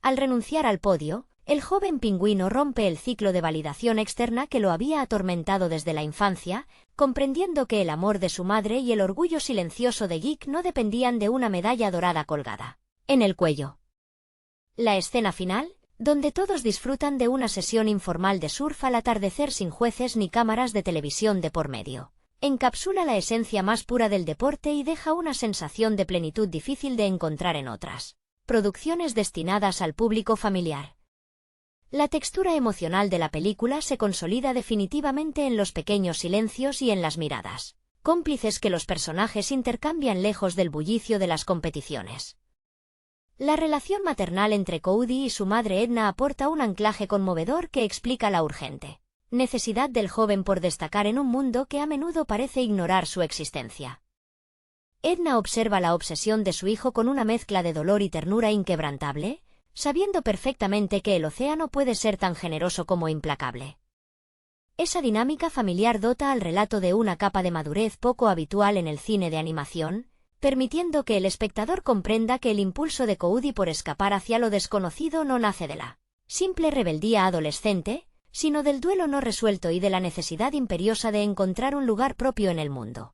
Al renunciar al podio, el joven pingüino rompe el ciclo de validación externa que lo había atormentado desde la infancia, comprendiendo que el amor de su madre y el orgullo silencioso de Geek no dependían de una medalla dorada colgada en el cuello. La escena final, donde todos disfrutan de una sesión informal de surf al atardecer sin jueces ni cámaras de televisión de por medio, encapsula la esencia más pura del deporte y deja una sensación de plenitud difícil de encontrar en otras producciones destinadas al público familiar. La textura emocional de la película se consolida definitivamente en los pequeños silencios y en las miradas cómplices que los personajes intercambian lejos del bullicio de las competiciones. La relación maternal entre Cody y su madre Edna aporta un anclaje conmovedor que explica la urgente necesidad del joven por destacar en un mundo que a menudo parece ignorar su existencia. Edna observa la obsesión de su hijo con una mezcla de dolor y ternura inquebrantable, sabiendo perfectamente que el océano puede ser tan generoso como implacable. Esa dinámica familiar dota al relato de una capa de madurez poco habitual en el cine de animación, permitiendo que el espectador comprenda que el impulso de Cody por escapar hacia lo desconocido no nace de la simple rebeldía adolescente, sino del duelo no resuelto y de la necesidad imperiosa de encontrar un lugar propio en el mundo.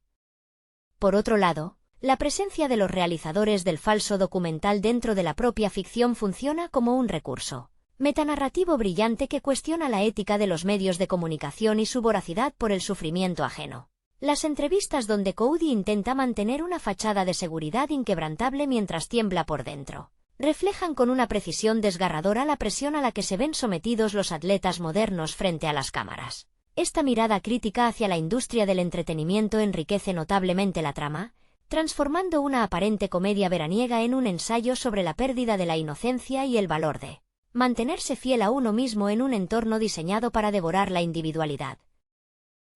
Por otro lado, la presencia de los realizadores del falso documental dentro de la propia ficción funciona como un recurso metanarrativo brillante que cuestiona la ética de los medios de comunicación y su voracidad por el sufrimiento ajeno. Las entrevistas donde Cody intenta mantener una fachada de seguridad inquebrantable mientras tiembla por dentro reflejan con una precisión desgarradora la presión a la que se ven sometidos los atletas modernos frente a las cámaras. Esta mirada crítica hacia la industria del entretenimiento enriquece notablemente la trama, transformando una aparente comedia veraniega en un ensayo sobre la pérdida de la inocencia y el valor de mantenerse fiel a uno mismo en un entorno diseñado para devorar la individualidad.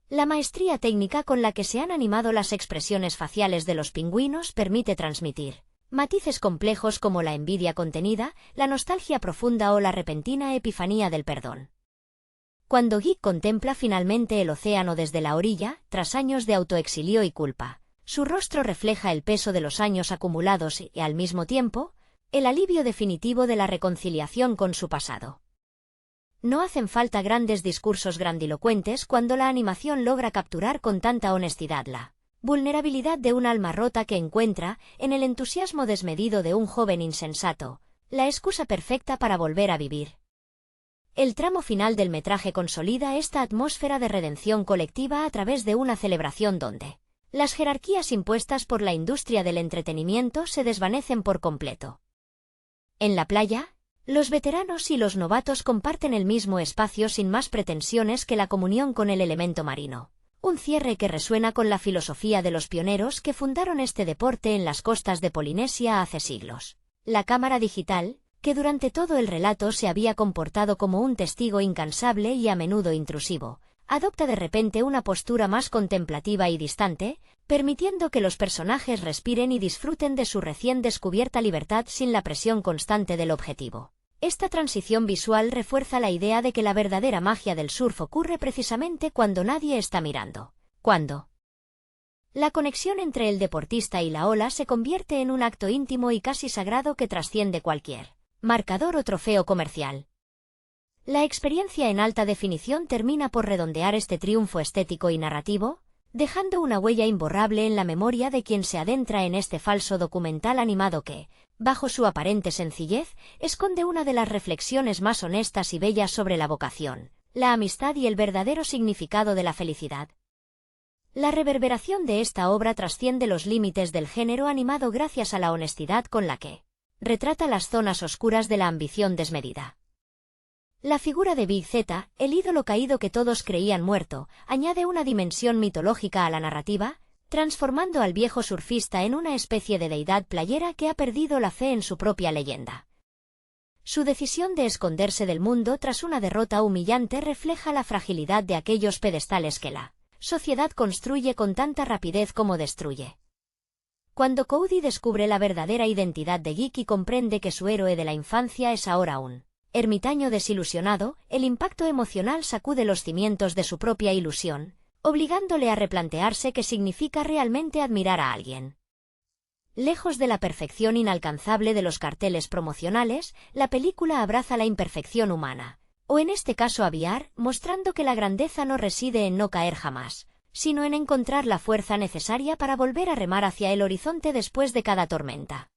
La maestría técnica con la que se han animado las expresiones faciales de los pingüinos permite transmitir matices complejos como la envidia contenida, la nostalgia profunda o la repentina epifanía del perdón. Cuando Geek contempla finalmente el océano desde la orilla, tras años de autoexilio y culpa, su rostro refleja el peso de los años acumulados y, al mismo tiempo, el alivio definitivo de la reconciliación con su pasado. No hacen falta grandes discursos grandilocuentes cuando la animación logra capturar con tanta honestidad la vulnerabilidad de un alma rota que encuentra, en el entusiasmo desmedido de un joven insensato, la excusa perfecta para volver a vivir. El tramo final del metraje consolida esta atmósfera de redención colectiva a través de una celebración donde las jerarquías impuestas por la industria del entretenimiento se desvanecen por completo. En la playa, los veteranos y los novatos comparten el mismo espacio sin más pretensiones que la comunión con el elemento marino. Un cierre que resuena con la filosofía de los pioneros que fundaron este deporte en las costas de Polinesia hace siglos. La cámara digital, que durante todo el relato se había comportado como un testigo incansable y a menudo intrusivo, adopta de repente una postura más contemplativa y distante, permitiendo que los personajes respiren y disfruten de su recién descubierta libertad sin la presión constante del objetivo. Esta transición visual refuerza la idea de que la verdadera magia del surf ocurre precisamente cuando nadie está mirando. Cuando La conexión entre el deportista y la ola se convierte en un acto íntimo y casi sagrado que trasciende cualquier marcador o trofeo comercial. La experiencia en alta definición termina por redondear este triunfo estético y narrativo, dejando una huella imborrable en la memoria de quien se adentra en este falso documental animado que, bajo su aparente sencillez, esconde una de las reflexiones más honestas y bellas sobre la vocación, la amistad y el verdadero significado de la felicidad. La reverberación de esta obra trasciende los límites del género animado gracias a la honestidad con la que retrata las zonas oscuras de la ambición desmedida. La figura de Big Z, el ídolo caído que todos creían muerto, añade una dimensión mitológica a la narrativa, transformando al viejo surfista en una especie de deidad playera que ha perdido la fe en su propia leyenda. Su decisión de esconderse del mundo tras una derrota humillante refleja la fragilidad de aquellos pedestales que la sociedad construye con tanta rapidez como destruye. Cuando Cody descubre la verdadera identidad de Geek y comprende que su héroe de la infancia es ahora un ermitaño desilusionado, el impacto emocional sacude los cimientos de su propia ilusión, obligándole a replantearse qué significa realmente admirar a alguien. Lejos de la perfección inalcanzable de los carteles promocionales, la película abraza la imperfección humana, o en este caso aviar, mostrando que la grandeza no reside en no caer jamás, sino en encontrar la fuerza necesaria para volver a remar hacia el horizonte después de cada tormenta.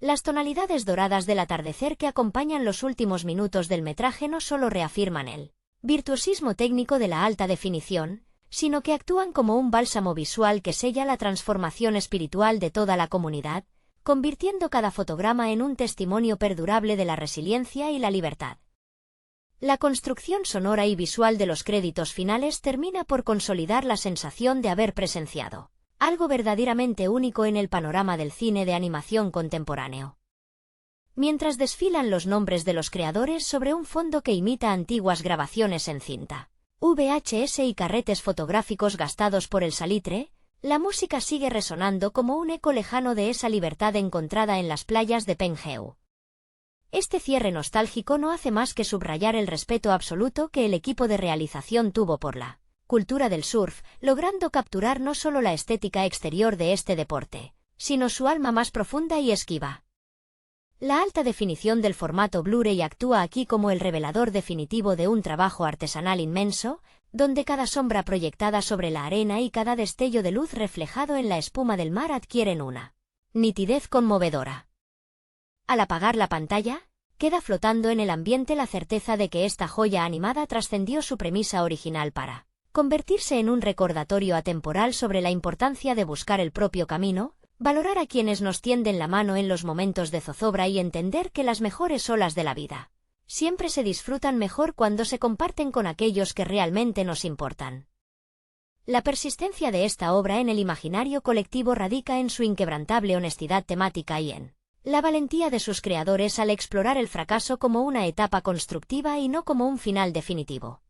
Las tonalidades doradas del atardecer que acompañan los últimos minutos del metraje no solo reafirman el virtuosismo técnico de la alta definición, sino que actúan como un bálsamo visual que sella la transformación espiritual de toda la comunidad, convirtiendo cada fotograma en un testimonio perdurable de la resiliencia y la libertad. La construcción sonora y visual de los créditos finales termina por consolidar la sensación de haber presenciado algo verdaderamente único en el panorama del cine de animación contemporáneo. Mientras desfilan los nombres de los creadores sobre un fondo que imita antiguas grabaciones en cinta, VHS y carretes fotográficos gastados por el salitre, la música sigue resonando como un eco lejano de esa libertad encontrada en las playas de Penjeu. Este cierre nostálgico no hace más que subrayar el respeto absoluto que el equipo de realización tuvo por la cultura del surf, logrando capturar no solo la estética exterior de este deporte, sino su alma más profunda y esquiva. La alta definición del formato Blu-ray actúa aquí como el revelador definitivo de un trabajo artesanal inmenso, donde cada sombra proyectada sobre la arena y cada destello de luz reflejado en la espuma del mar adquieren una nitidez conmovedora. Al apagar la pantalla, queda flotando en el ambiente la certeza de que esta joya animada trascendió su premisa original para convertirse en un recordatorio atemporal sobre la importancia de buscar el propio camino, valorar a quienes nos tienden la mano en los momentos de zozobra y entender que las mejores olas de la vida siempre se disfrutan mejor cuando se comparten con aquellos que realmente nos importan. La persistencia de esta obra en el imaginario colectivo radica en su inquebrantable honestidad temática y en la valentía de sus creadores al explorar el fracaso como una etapa constructiva y no como un final definitivo.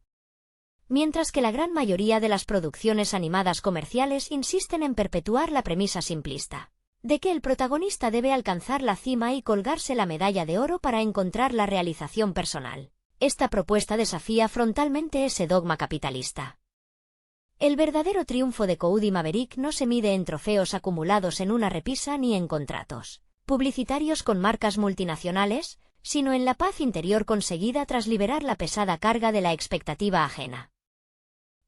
Mientras que la gran mayoría de las producciones animadas comerciales insisten en perpetuar la premisa simplista de que el protagonista debe alcanzar la cima y colgarse la medalla de oro para encontrar la realización personal, esta propuesta desafía frontalmente ese dogma capitalista. El verdadero triunfo de Cody Maverick no se mide en trofeos acumulados en una repisa ni en contratos publicitarios con marcas multinacionales, sino en la paz interior conseguida tras liberar la pesada carga de la expectativa ajena.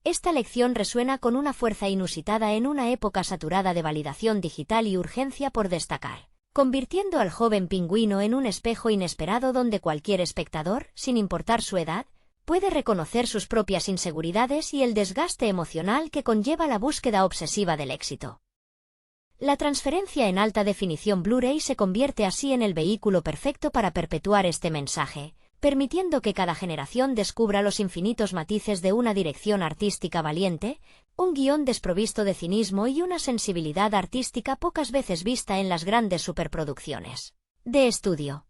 Esta lección resuena con una fuerza inusitada en una época saturada de validación digital y urgencia por destacar, convirtiendo al joven pingüino en un espejo inesperado donde cualquier espectador, sin importar su edad, puede reconocer sus propias inseguridades y el desgaste emocional que conlleva la búsqueda obsesiva del éxito. La transferencia en alta definición Blu-ray se convierte así en el vehículo perfecto para perpetuar este mensaje, permitiendo que cada generación descubra los infinitos matices de una dirección artística valiente, un guión desprovisto de cinismo y una sensibilidad artística pocas veces vista en las grandes superproducciones de estudio.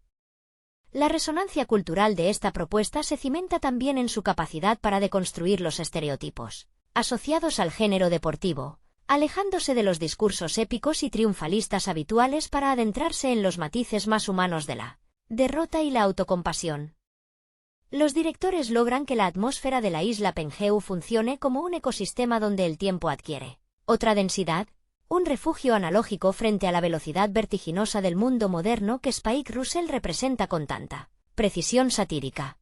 La resonancia cultural de esta propuesta se cimenta también en su capacidad para deconstruir los estereotipos asociados al género deportivo, alejándose de los discursos épicos y triunfalistas habituales para adentrarse en los matices más humanos de la derrota y la autocompasión. Los directores logran que la atmósfera de la isla Penjeu funcione como un ecosistema donde el tiempo adquiere Otra densidad, un refugio analógico frente a la velocidad vertiginosa del mundo moderno que Spike Russell representa con tanta precisión satírica.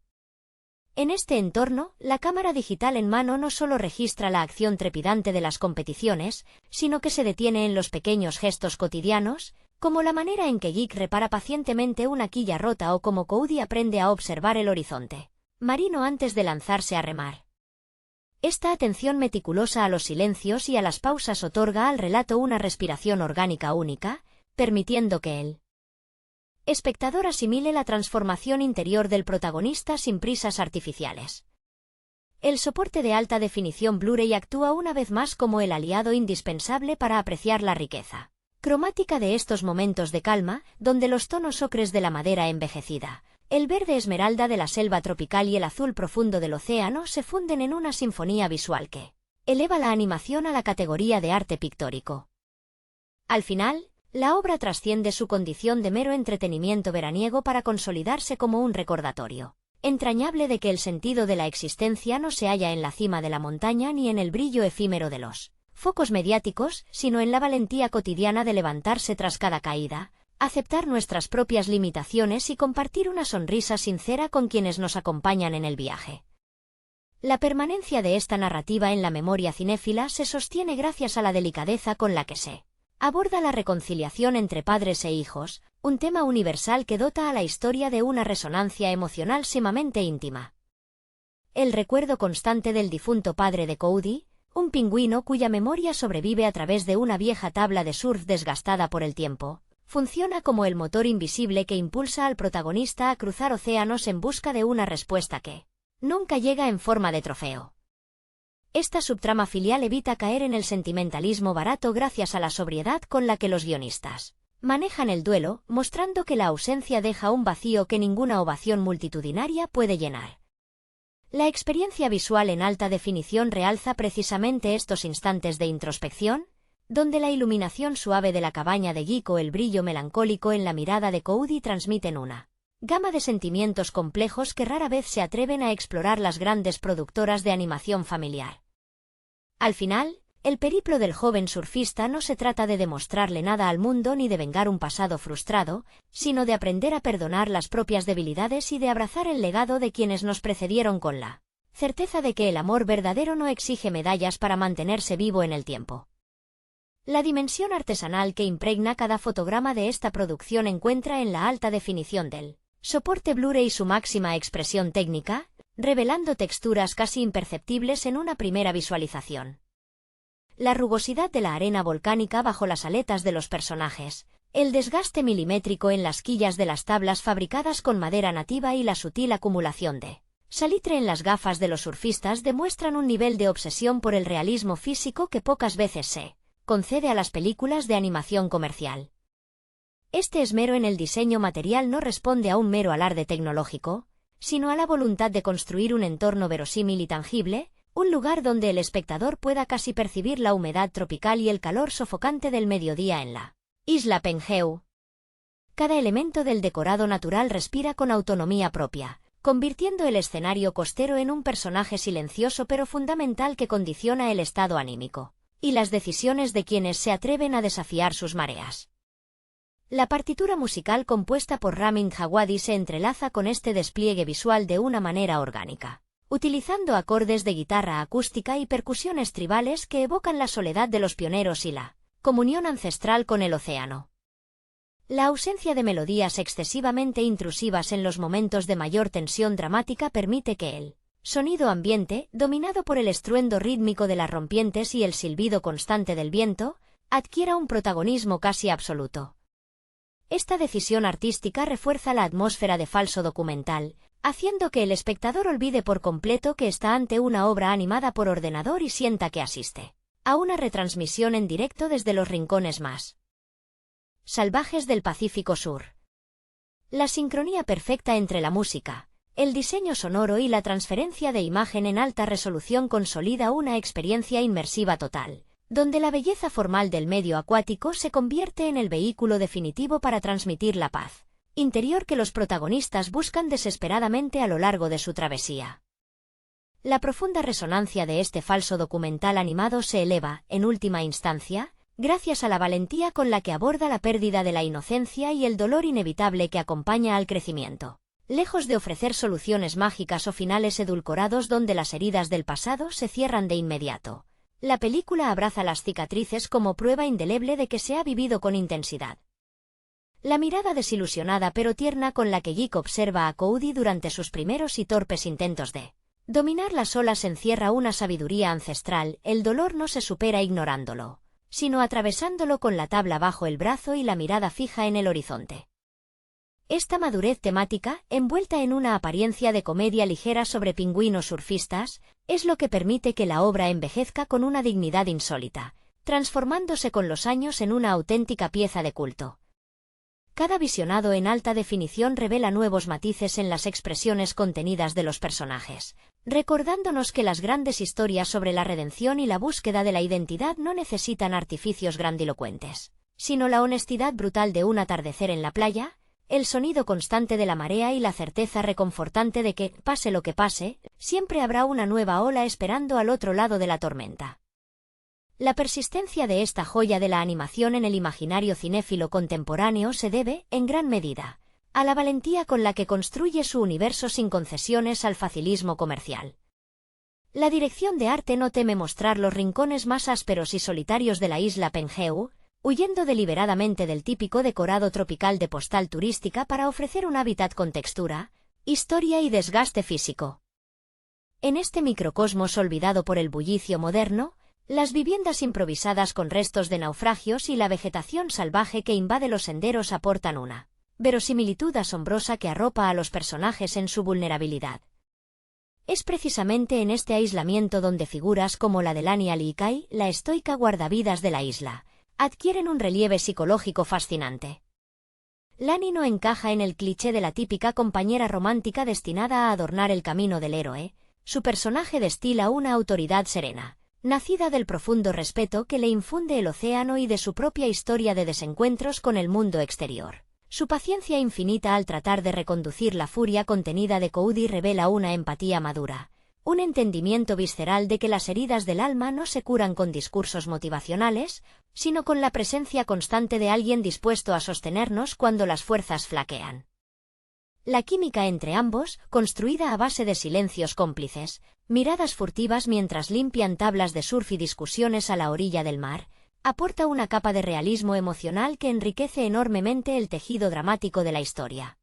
En este entorno, la cámara digital en mano no solo registra la acción trepidante de las competiciones, sino que se detiene en los pequeños gestos cotidianos, como la manera en que Geek repara pacientemente una quilla rota o como Cody aprende a observar el horizonte marino antes de lanzarse a remar. Esta atención meticulosa a los silencios y a las pausas otorga al relato una respiración orgánica única, permitiendo que el espectador asimile la transformación interior del protagonista sin prisas artificiales. El soporte de alta definición Blu-ray actúa una vez más como el aliado indispensable para apreciar la riqueza cromática de estos momentos de calma, donde los tonos ocres de la madera envejecida, el verde esmeralda de la selva tropical y el azul profundo del océano se funden en una sinfonía visual que eleva la animación a la categoría de arte pictórico. Al final, la obra trasciende su condición de mero entretenimiento veraniego para consolidarse como un recordatorio entrañable de que el sentido de la existencia no se halla en la cima de la montaña ni en el brillo efímero de los focos mediáticos, sino en la valentía cotidiana de levantarse tras cada caída, aceptar nuestras propias limitaciones y compartir una sonrisa sincera con quienes nos acompañan en el viaje. La permanencia de esta narrativa en la memoria cinéfila se sostiene gracias a la delicadeza con la que se aborda la reconciliación entre padres e hijos, un tema universal que dota a la historia de una resonancia emocional sumamente íntima. El recuerdo constante del difunto padre de Cody, un pingüino cuya memoria sobrevive a través de una vieja tabla de surf desgastada por el tiempo, funciona como el motor invisible que impulsa al protagonista a cruzar océanos en busca de una respuesta que nunca llega en forma de trofeo. Esta subtrama filial evita caer en el sentimentalismo barato gracias a la sobriedad con la que los guionistas manejan el duelo, mostrando que la ausencia deja un vacío que ninguna ovación multitudinaria puede llenar. La experiencia visual en alta definición realza precisamente estos instantes de introspección, donde la iluminación suave de la cabaña de Geek o el brillo melancólico en la mirada de Cody transmiten una gama de sentimientos complejos que rara vez se atreven a explorar las grandes productoras de animación familiar. Al final, el periplo del joven surfista no se trata de demostrarle nada al mundo ni de vengar un pasado frustrado, sino de aprender a perdonar las propias debilidades y de abrazar el legado de quienes nos precedieron con la certeza de que el amor verdadero no exige medallas para mantenerse vivo en el tiempo. La dimensión artesanal que impregna cada fotograma de esta producción encuentra en la alta definición del soporte Blu-ray su máxima expresión técnica, revelando texturas casi imperceptibles en una primera visualización. La rugosidad de la arena volcánica bajo las aletas de los personajes, el desgaste milimétrico en las quillas de las tablas fabricadas con madera nativa y la sutil acumulación de salitre en las gafas de los surfistas demuestran un nivel de obsesión por el realismo físico que pocas veces se concede a las películas de animación comercial. Este esmero en el diseño material no responde a un mero alarde tecnológico, sino a la voluntad de construir un entorno verosímil y tangible, un lugar donde el espectador pueda casi percibir la humedad tropical y el calor sofocante del mediodía en la isla Penjeu. Cada elemento del decorado natural respira con autonomía propia, convirtiendo el escenario costero en un personaje silencioso pero fundamental que condiciona el estado anímico y las decisiones de quienes se atreven a desafiar sus mareas. La partitura musical compuesta por Ramin Djawadi se entrelaza con este despliegue visual de una manera orgánica, utilizando acordes de guitarra acústica y percusiones tribales que evocan la soledad de los pioneros y la comunión ancestral con el océano. La ausencia de melodías excesivamente intrusivas en los momentos de mayor tensión dramática permite que el sonido ambiente, dominado por el estruendo rítmico de las rompientes y el silbido constante del viento, adquiera un protagonismo casi absoluto. Esta decisión artística refuerza la atmósfera de falso documental, haciendo que el espectador olvide por completo que está ante una obra animada por ordenador y sienta que asiste a una retransmisión en directo desde los rincones más salvajes del Pacífico Sur. La sincronía perfecta entre la música, el diseño sonoro y la transferencia de imagen en alta resolución consolida una experiencia inmersiva total, donde la belleza formal del medio acuático se convierte en el vehículo definitivo para transmitir la paz interior que los protagonistas buscan desesperadamente a lo largo de su travesía. La profunda resonancia de este falso documental animado se eleva, en última instancia, gracias a la valentía con la que aborda la pérdida de la inocencia y el dolor inevitable que acompaña al crecimiento. Lejos de ofrecer soluciones mágicas o finales edulcorados donde las heridas del pasado se cierran de inmediato, la película abraza las cicatrices como prueba indeleble de que se ha vivido con intensidad. La mirada desilusionada pero tierna con la que Jake observa a Cody durante sus primeros y torpes intentos de dominar las olas encierra una sabiduría ancestral. El dolor no se supera ignorándolo, sino atravesándolo con la tabla bajo el brazo y la mirada fija en el horizonte. Esta madurez temática, envuelta en una apariencia de comedia ligera sobre pingüinos surfistas, es lo que permite que la obra envejezca con una dignidad insólita, transformándose con los años en una auténtica pieza de culto. Cada visionado en alta definición revela nuevos matices en las expresiones contenidas de los personajes, recordándonos que las grandes historias sobre la redención y la búsqueda de la identidad no necesitan artificios grandilocuentes, sino la honestidad brutal de un atardecer en la playa, el sonido constante de la marea y la certeza reconfortante de que, pase lo que pase, siempre habrá una nueva ola esperando al otro lado de la tormenta. La persistencia de esta joya de la animación en el imaginario cinéfilo contemporáneo se debe, en gran medida, a la valentía con la que construye su universo sin concesiones al facilismo comercial. La dirección de arte no teme mostrar los rincones más ásperos y solitarios de la isla Penjeu, huyendo deliberadamente del típico decorado tropical de postal turística para ofrecer un hábitat con textura, historia y desgaste físico. En este microcosmos olvidado por el bullicio moderno, las viviendas improvisadas con restos de naufragios y la vegetación salvaje que invade los senderos aportan una verosimilitud asombrosa que arropa a los personajes en su vulnerabilidad. Es precisamente en este aislamiento donde figuras como la de Lani Alikai, la estoica guardavidas de la isla, adquieren un relieve psicológico fascinante. Lani no encaja en el cliché de la típica compañera romántica destinada a adornar el camino del héroe. Su personaje destila una autoridad serena, nacida del profundo respeto que le infunde el océano y de su propia historia de desencuentros con el mundo exterior. Su paciencia infinita al tratar de reconducir la furia contenida de Cody revela una empatía madura, un entendimiento visceral de que las heridas del alma no se curan con discursos motivacionales, sino con la presencia constante de alguien dispuesto a sostenernos cuando las fuerzas flaquean. La química entre ambos, construida a base de silencios cómplices, miradas furtivas mientras limpian tablas de surf y discusiones a la orilla del mar, aporta una capa de realismo emocional que enriquece enormemente el tejido dramático de la historia.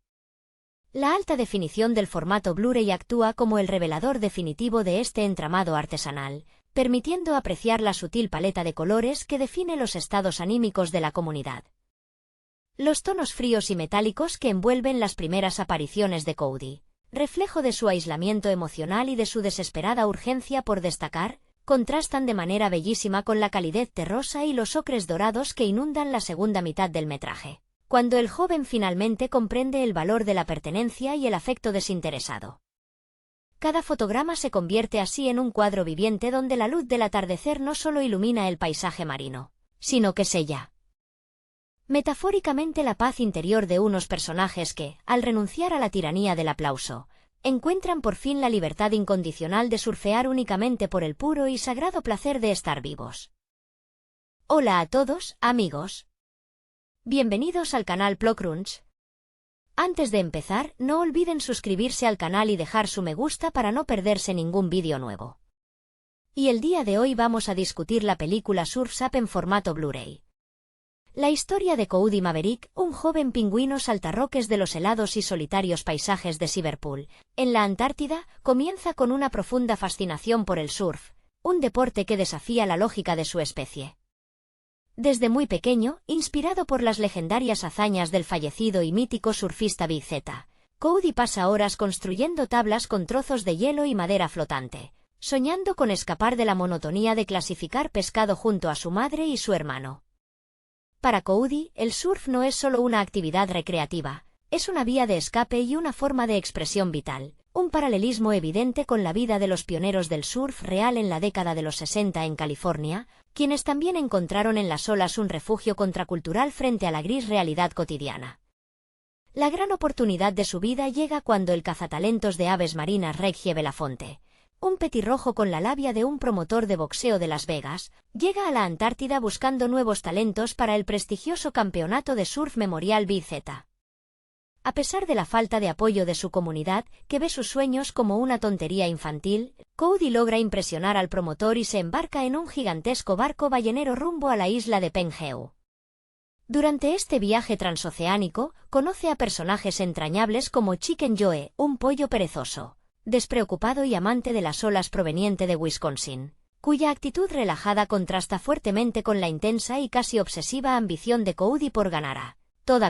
La alta definición del formato Blu-ray actúa como el revelador definitivo de este entramado artesanal, permitiendo apreciar la sutil paleta de colores que define los estados anímicos de la comunidad. Los tonos fríos y metálicos que envuelven las primeras apariciones de Cody, reflejo de su aislamiento emocional y de su desesperada urgencia por destacar, contrastan de manera bellísima con la calidez terrosa y los ocres dorados que inundan la segunda mitad del metraje, cuando el joven finalmente comprende el valor de la pertenencia y el afecto desinteresado. Cada fotograma se convierte así en un cuadro viviente donde la luz del atardecer no solo ilumina el paisaje marino, sino que sella metafóricamente la paz interior de unos personajes que, al renunciar a la tiranía del aplauso, encuentran por fin la libertad incondicional de surfear únicamente por el puro y sagrado placer de estar vivos. Hola a todos, amigos. Bienvenidos al canal PloCrunch. Antes de empezar, no olviden suscribirse al canal y dejar su me gusta para no perderse ningún vídeo nuevo. Y el día de hoy vamos a discutir la película Surf's Up en formato Blu-ray. La historia de Cody Maverick, un joven pingüino saltarroques de los helados y solitarios paisajes de Liverpool, en la Antártida, comienza con una profunda fascinación por el surf, un deporte que desafía la lógica de su especie. Desde muy pequeño, inspirado por las legendarias hazañas del fallecido y mítico surfista Big Z, Cody pasa horas construyendo tablas con trozos de hielo y madera flotante, soñando con escapar de la monotonía de clasificar pescado junto a su madre y su hermano. Para Cody, el surf no es solo una actividad recreativa, es una vía de escape y una forma de expresión vital, un paralelismo evidente con la vida de los pioneros del surf real en la década de los 60 en California, quienes también encontraron en las olas un refugio contracultural frente a la gris realidad cotidiana. La gran oportunidad de su vida llega cuando el cazatalentos de aves marinas Regie Belafonte, un petirrojo con la labia de un promotor de boxeo de Las Vegas, llega a la Antártida buscando nuevos talentos para el prestigioso campeonato de surf Memorial BZ. A pesar de la falta de apoyo de su comunidad, que ve sus sueños como una tontería infantil, Cody logra impresionar al promotor y se embarca en un gigantesco barco ballenero rumbo a la isla de Penjeo. Durante este viaje transoceánico, conoce a personajes entrañables como Chicken Joe, un pollo perezoso, despreocupado y amante de las olas proveniente de Wisconsin, cuya actitud relajada contrasta fuertemente con la intensa y casi obsesiva ambición de Cody por ganar a